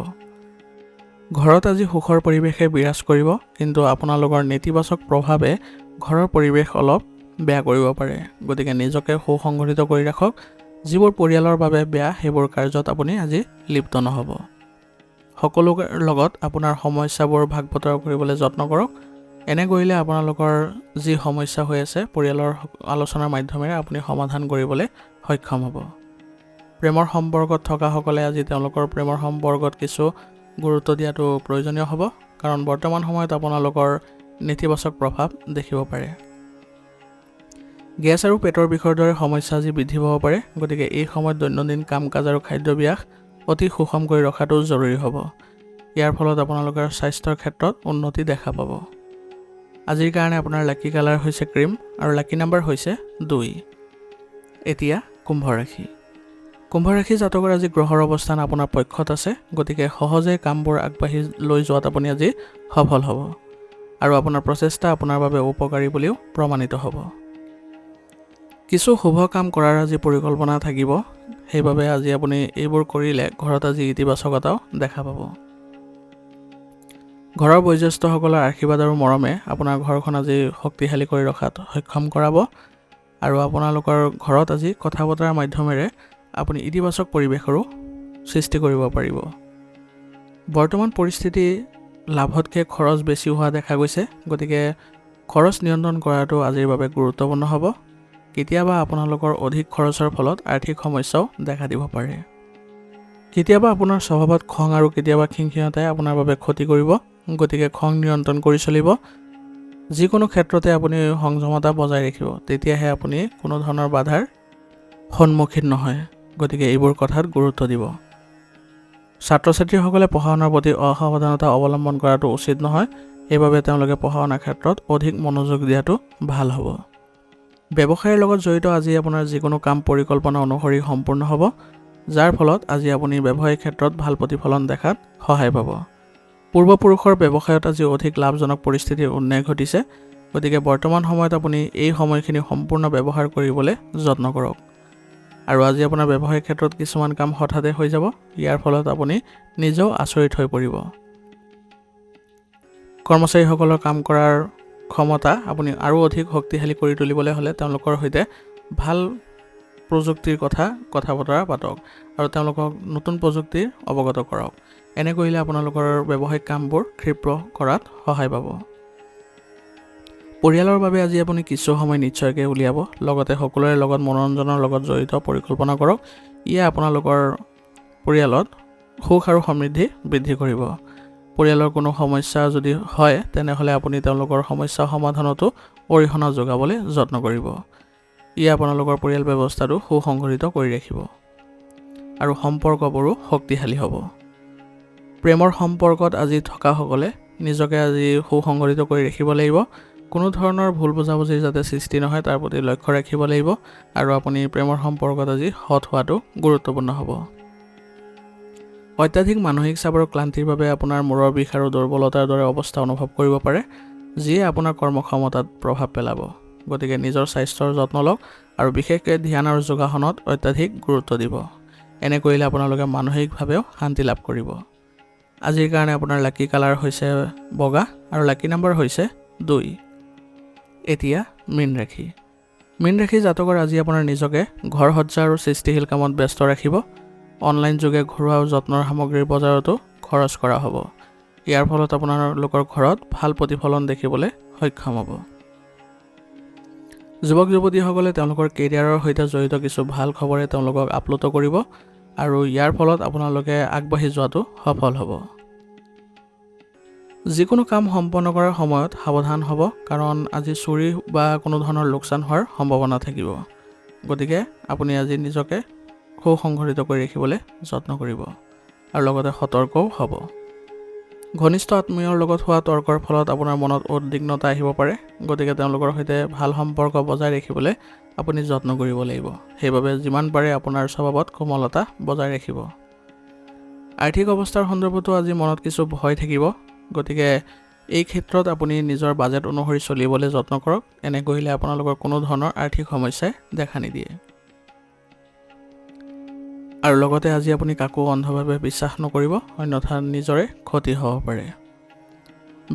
ঘৰত আজি সুখৰ পৰিৱেশে বিৰাজ কৰিব, কিন্তু আপোনালোকৰ নেতিবাচক প্ৰভাৱে ঘৰৰ পৰিৱেশ অলপ বেয়া কৰিব পাৰে, গতিকে নিজকে সুসংগঠিত কৰি ৰাখক। যিবোৰ পৰিয়ালৰ বাবে বেয়া সেইবোৰ কাৰ্যত আপুনি আজি লিপ্ত নহ'ব। সকলোৰে লগত আপোনাৰ সমস্যাবোৰ ভাগ বতৰা কৰিবলৈ যত্ন কৰক। এনে কৰিলে আপোনালোকৰ যি সমস্যা হৈ আছে পৰিয়ালৰ আলোচনাৰ মাধ্যমেৰে আপুনি সমাধান কৰিবলৈ সক্ষম হ'ব। প্ৰেমৰ সম্পৰ্কত থকাসকলে আজি তেওঁলোকৰ প্ৰেমৰ সম্পৰ্কত কিছু গুৰুত্ব দিয়াটো প্ৰয়োজনীয় হ'ব, কাৰণ বৰ্তমান সময়ত আপোনালোকৰ নেতিবাচক প্ৰভাৱ দেখিব পাৰে। গেছ আৰু পেটৰ বিষৰ দৰে সমস্যা আজি বৃদ্ধি পাব পাৰে, গতিকে এই সময়ত দৈনন্দিন কাম কাজ আৰু খাদ্যাভ্যাস অতি সুষম কৰি ৰখাটো জৰুৰী হ'ব। ইয়াৰ ফলত আপোনালোকৰ স্বাস্থ্যৰ ক্ষেত্ৰত উন্নতি দেখা পাব। আজিৰ কাৰণে আপোনাৰ লাকি কালাৰ হৈছে ক্ৰীম আৰু লাকি নাম্বাৰ হৈছে 2। এতিয়া কুম্ভ ৰাশি। কুম্ভ ৰাশি জাতকৰ আজি গ্ৰহৰ অৱস্থান আপোনাৰ পক্ষত আছে, গতিকে সহজে কামবোৰ আগবাঢ়ি লৈ যোৱাত আপুনি আজি সফল হ'ব আৰু আপোনাৰ প্ৰচেষ্টা আপোনাৰ বাবে উপকাৰী বুলিও প্ৰমাণিত হ'ব। কিছু শুভ কাম কৰাৰ আজি পৰিকল্পনা থাকিব, সেইবাবে আজি আপুনি এইবোৰ কৰিলে ঘৰত আজি ইতিবাচকতাও দেখা পাব। ঘৰৰ বয়োজ্যেষ্ঠসকলৰ আশীৰ্বাদ আৰু মৰমে আপোনাৰ ঘৰখন আজি শক্তিশালী কৰি ৰখাত সক্ষম কৰাব আৰু আপোনালোকৰ ঘৰত আজি কথা বতৰাৰ মাধ্যমেৰে আপুনি ইতিবাচক পৰিৱেশৰো সৃষ্টি কৰিব পাৰিব। বৰ্তমান পৰিস্থিতি লাভতকৈ খৰচ বেছি হোৱা দেখা গৈছে, গতিকে খৰচ নিয়ন্ত্ৰণ কৰাটো আজিৰ বাবে গুৰুত্বপূৰ্ণ হ'ব। কেতিয়াবা আপোনালোকৰ অধিক খৰচৰ ফলত আৰ্থিক সমস্যাও দেখা দিব পাৰে। কেতিয়াবা আপোনাৰ স্বভাৱত খং আৰু কেতিয়াবা খিংখিঙতাই আপোনাৰ বাবে ক্ষতি কৰিব, গতিকে খং নিয়ন্ত্ৰণ কৰি চলিব। যিকোনো ক্ষেত্ৰতে আপুনি সংযমতা বজাই ৰাখিব, তেতিয়াহে আপুনি কোনো ধৰণৰ বাধাৰ সন্মুখীন নহয়, গতিকে এইবোৰ কথাত গুৰুত্ব দিব। ছাত্ৰ ছাত্ৰীসকলে পঢ়া শুনাৰ প্ৰতি অসাৱধানতা অৱলম্বন কৰাটো উচিত নহয়, সেইবাবে তেওঁলোকে পঢ়া শুনাৰ ক্ষেত্ৰত অধিক মনোযোগ দিয়াটো ভাল হ'ব। ব্যৱসায়ৰ লগত জড়িত আজি আপোনাৰ যিকোনো কাম পৰিকল্পনা অনুসৰি সম্পূৰ্ণ হ'ব, যাৰ ফলত আজি আপুনি ব্যৱসায়িক ক্ষেত্ৰত ভাল প্ৰতিফলন দেখাত সহায় পাব। পূৰ্বপুৰুষৰ ব্যৱসায়ত আজি অধিক লাভজনক পৰিস্থিতিৰ উন্নয় ঘটিছে, গতিকে বৰ্তমান সময়ত আপুনি এই সময়খিনি সম্পূৰ্ণ ব্যৱহাৰ কৰিবলৈ যত্ন কৰক আৰু আজি আপোনাৰ ব্যৱসায়িক ক্ষেত্ৰত কিছুমান কাম হঠাতে হৈ যাব, ইয়াৰ ফলত আপুনি নিজেও আচৰিত হৈ পৰিব। কৰ্মচাৰীসকলৰ কাম কৰাৰ ক্ষমতা আপুনি আৰু অধিক শক্তিশালী কৰি তুলিবলৈ হ'লে তেওঁলোকৰ সৈতে ভাল প্ৰযুক্তিৰ কথা বতৰা পাতক আৰু তেওঁলোকক নতুন প্ৰযুক্তিৰ অৱগত কৰক। এনে কৰিলে আপোনালোকৰ ব্যৱসায়িক কামবোৰ ক্ষীপ্ৰ কৰাত সহায় পাব। পৰিয়ালৰ বাবে আজি আপুনি কিছু সময় নিশ্চয়কৈ উলিয়াব, লগতে সকলোৰে লগত মনোৰঞ্জনৰ লগত জড়িত পৰিকল্পনা কৰক। ইয়ে আপোনালোকৰ পৰিয়ালত সুখ আৰু সমৃদ্ধি বৃদ্ধি কৰিব। পৰিয়ালৰ কোনো সমস্যা যদি হয় তেনেহ'লে আপুনি তেওঁলোকৰ সমস্যা সমাধানতো অৰিহণা যোগাবলৈ যত্ন কৰিব। ইয়ে আপোনালোকৰ পৰিয়াল ব্যৱস্থাটো সুসংগঠিত কৰি ৰাখিব আৰু সম্পৰ্কবোৰো শক্তিশালী হ'ব। প্ৰেমৰ সম্পৰ্কত আজি থকাসকলে নিজকে আজি সুসংগঠিত কৰি ৰাখিব লাগিব। কোনো ধৰণৰ ভুল বুজাবুজিৰ যাতে সৃষ্টি নহয় তাৰ প্ৰতি লক্ষ্য ৰাখিব লাগিব আৰু আপুনি প্ৰেমৰ সম্পৰ্কত আজি সৎ হোৱাটো গুৰুত্বপূৰ্ণ হ'ব। অত্যাধিক মানসিক চাপ আৰু ক্লান্তিৰ বাবে আপোনাৰ মূৰৰ বিষ আৰু দুৰ্বলতাৰ দৰে অৱস্থা অনুভৱ কৰিব পাৰে, যিয়ে আপোনাৰ কৰ্মক্ষমতাত প্ৰভাৱ পেলাব। গতিকে নিজৰ স্বাস্থ্যৰ যত্ন লওক আৰু বিশেষকৈ ধ্যান আৰু যোগাসনত অত্যাধিক গুৰুত্ব দিব। এনে কৰিলে আপোনালোকে মানসিকভাৱেও শান্তি লাভ কৰিব। আজিৰ কাৰণে আপোনাৰ লাকি কালাৰ হৈছে বগা আৰু লাকি নাম্বাৰ হৈছে 2। এতিয়া মীন ৰাশি। মীন ৰাশি জাতকৰ আজি আপোনাৰ নিজকে ঘৰ সজ্জা আৰু সৃষ্টিশীল কামত ব্যস্ত ৰাখিব। অনলাইন যোগে ঘৰুৱা আৰু যত্নৰ সামগ্ৰীৰ বজাৰতো খৰচ কৰা হ'ব। ইয়াৰ ফলত আপোনালোকৰ ঘৰত ভাল প্ৰতিফলন দেখিবলৈ সক্ষম হ'ব। যুৱক যুৱতীসকলে তেওঁলোকৰ কেৰিয়াৰৰ সৈতে জড়িত কিছু ভাল খবৰে তেওঁলোকক আপ্লুত কৰিব আৰু ইয়াৰ ফলত আপোনালোকে আগবাঢ়ি যোৱাটো সফল হ'ব। যিকোনো কাম সম্পন্ন কৰাৰ সময়ত সাৱধান হ'ব, কাৰণ আজি চুৰি বা কোনো ধৰণৰ লোকচান হোৱাৰ সম্ভাৱনা থাকিব। গতিকে আপুনি আজি নিজকে সুসংগঠিত কৰি ৰাখিবলৈ যত্ন কৰিব আৰু লগতে সতৰ্কও হ'ব। ঘনিষ্ঠ আত্মীয়ৰ লগত হোৱা তৰ্কৰ ফলত আপোনাৰ মনত উদ্বিগ্নতা আহিব পাৰে। গতিকে তেওঁলোকৰ সৈতে ভাল সম্পৰ্ক বজাই ৰাখিবলৈ আপুনি যত্ন কৰিব লাগিব। সেইবাবে যিমান পাৰে আপোনাৰ স্বভাৱত কোমলতা বজাই ৰাখিব। আৰ্থিক অৱস্থাৰ সন্দৰ্ভতো আজি মনত কিছু ভয় থাকিব। গতিকে এই ক্ষেত্ৰত আপুনি নিজৰ বাজেট অনুসৰি চলিবলৈ যত্ন কৰক। এনে কৰিলে আপোনালোকৰ কোনো ধৰণৰ আৰ্থিক সমস্যাই দেখা নিদিয়ে। আৰু লগতে আজি আপুনি কাকো অন্ধভাৱে বিশ্বাস নকৰিব, অন্যথা নিজৰে ক্ষতি হ'ব পাৰে।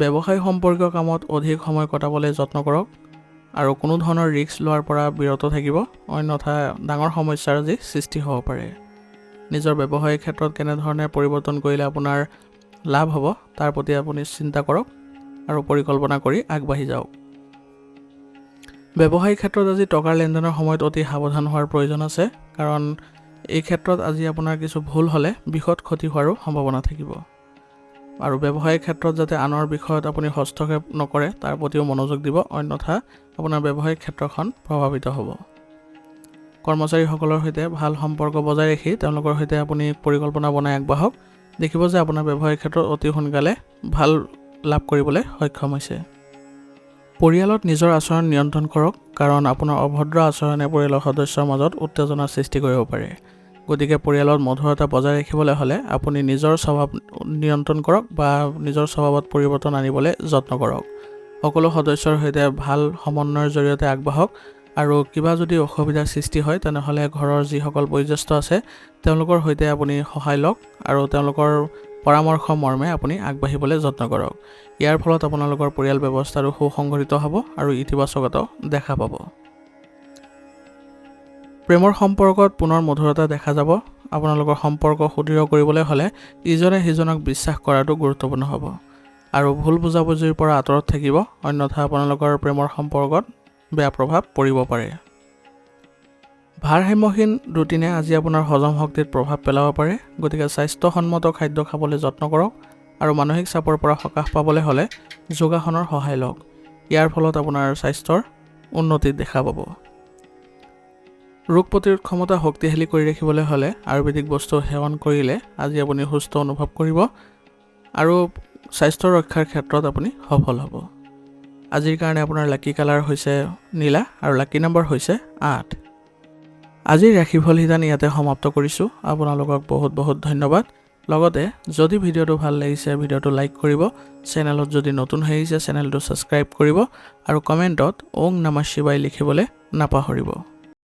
ব্যৱসায় সম্পৰ্কীয় কামত অধিক সময় কটাবলৈ যত্ন কৰক আৰু কোনো ধৰণৰ ৰিস্ক লোৱাৰ পৰা বিৰত থাকিব, অন্যথা ডাঙৰ সমস্যাৰ আজি সৃষ্টি হ'ব পাৰে। নিজৰ ব্যৱসায়িক ক্ষেত্ৰত কেনেধৰণে পৰিৱৰ্তন কৰিলে আপোনাৰ লাভ হ'ব তাৰ প্ৰতি আপুনি চিন্তা কৰক আৰু পৰিকল্পনা কৰি আগবাঢ়ি যাওক। ব্যৱসায়িক ক্ষেত্ৰত আজি টকাৰ লেনদেনৰ সময়ত অতি সাৱধান হোৱাৰ প্ৰয়োজন আছে, কাৰণ এই ক্ষেত্ৰত আজি আপোনাৰ কিছু ভুল হ'লে বৃহৎ ক্ষতি হোৱাৰো সম্ভাৱনা থাকিব। আৰু ব্যৱসায়িক ক্ষেত্ৰত যাতে আনৰ বিষয়ত আপুনি হস্তক্ষেপ নকৰে তাৰ প্ৰতিও মনোযোগ দিব, অন্যথা আপোনাৰ ব্যৱসায়িক ক্ষেত্ৰখন প্ৰভাৱিত হ'ব। কৰ্মচাৰীসকলৰ সৈতে ভাল সম্পৰ্ক বজাই ৰাখি তেওঁলোকৰ সৈতে আপুনি পৰিকল্পনা বনাই আগবাঢ়ক। দেখিব যে আপোনাৰ ব্যৱসায়িক ক্ষেত্ৰত অতি সোনকালে ভাল লাভ কৰিবলৈ সক্ষম হৈছে। পৰিয়ালত নিজৰ আচৰণ নিয়ন্ত্ৰণ কৰক, কাৰণ আপোনাৰ অভদ্ৰ আচৰণে পৰিয়ালৰ সদস্যৰ মাজত উত্তেজনাৰ সৃষ্টি কৰিব পাৰে। গতিকে পৰিয়ালত মধুৰতা বজাই ৰাখিবলৈ হ'লে আপুনি নিজৰ স্বভাৱ নিয়ন্ত্ৰণ কৰক বা নিজৰ স্বভাৱত পৰিৱৰ্তন আনিবলৈ যত্ন কৰক। সকলো সদস্যৰ সৈতে ভাল সমন্বয়ৰ জৰিয়তে আগবাঢ়ক আৰু কিবা যদি অসুবিধাৰ সৃষ্টি হয় তেনেহ'লে ঘৰৰ যিসকল বয়োজ্যেষ্ঠ আছে তেওঁলোকৰ সৈতে আপুনি সহায় লওক আৰু তেওঁলোকৰ পৰামৰ্শ মৰ্মে আপুনি আগবাঢ়িবলৈ যত্ন কৰক। ইয়াৰ ফলত আপোনালোকৰ পৰিয়াল ব্যৱস্থাটো সুসংগঠিত হ'ব আৰু ইতিবাচকতা দেখা পাব। প্ৰেমৰ সম্পৰ্কত পুনৰ মধুৰতা দেখা যাব। আপোনালোকৰ সম্পৰ্ক সুদৃঢ় কৰিবলৈ হ'লে ইজনে সিজনক বিশ্বাস কৰাটো গুৰুত্বপূৰ্ণ হ'ব আৰু ভুল বুজাবুজিৰ পৰা আঁতৰত থাকিব, অন্যথা আপোনালোকৰ প্ৰেমৰ সম্পৰ্কত বেয়া প্ৰভাৱ পৰিব পাৰে। ভাৰসাম্যহীন ৰুটিনে আজি আপোনাৰ হজম শক্তিত প্ৰভাৱ পেলাব পাৰে। গতিকে স্বাস্থ্যসন্মত খাদ্য খাবলৈ যত্ন কৰক আৰু মানসিক চাপৰ পৰা সকাহ পাবলৈ হ'লে যোগাসনৰ সহায় লওক। ইয়াৰ ফলত আপোনাৰ স্বাস্থ্যৰ উন্নতি দেখা পাব। ৰোগ প্ৰতিৰোধ ক্ষমতা শক্তিশালী কৰি ৰাখিবলৈ হ'লে আয়ুৰ্বেদিক বস্তু সেৱন কৰিলে আজি আপুনি সুস্থ অনুভৱ কৰিব আৰু স্বাস্থ্য ৰক্ষাৰ ক্ষেত্ৰত আপুনি সফল হ'ব। আজিৰ কাৰণে আপোনাৰ লাকি কালাৰ হৈছে নীলা আৰু লাকি নম্বৰ হৈছে 8। আজিৰ ৰাশিফল শিতান ইয়াতে সমাপ্ত কৰিছোঁ। আপোনালোকক বহুত বহুত ধন্যবাদ। লগতে যদি ভিডিঅ'টো ভাল লাগিছে ভিডিঅ'টো লাইক কৰিব, চেনেলত যদি নতুন হৈ আহিছে চেনেলটো ছাবস্ক্ৰাইব কৰিব আৰু কমেণ্টত ওং নমঃ শিৱায় লিখিবলৈ নাপাহৰিব।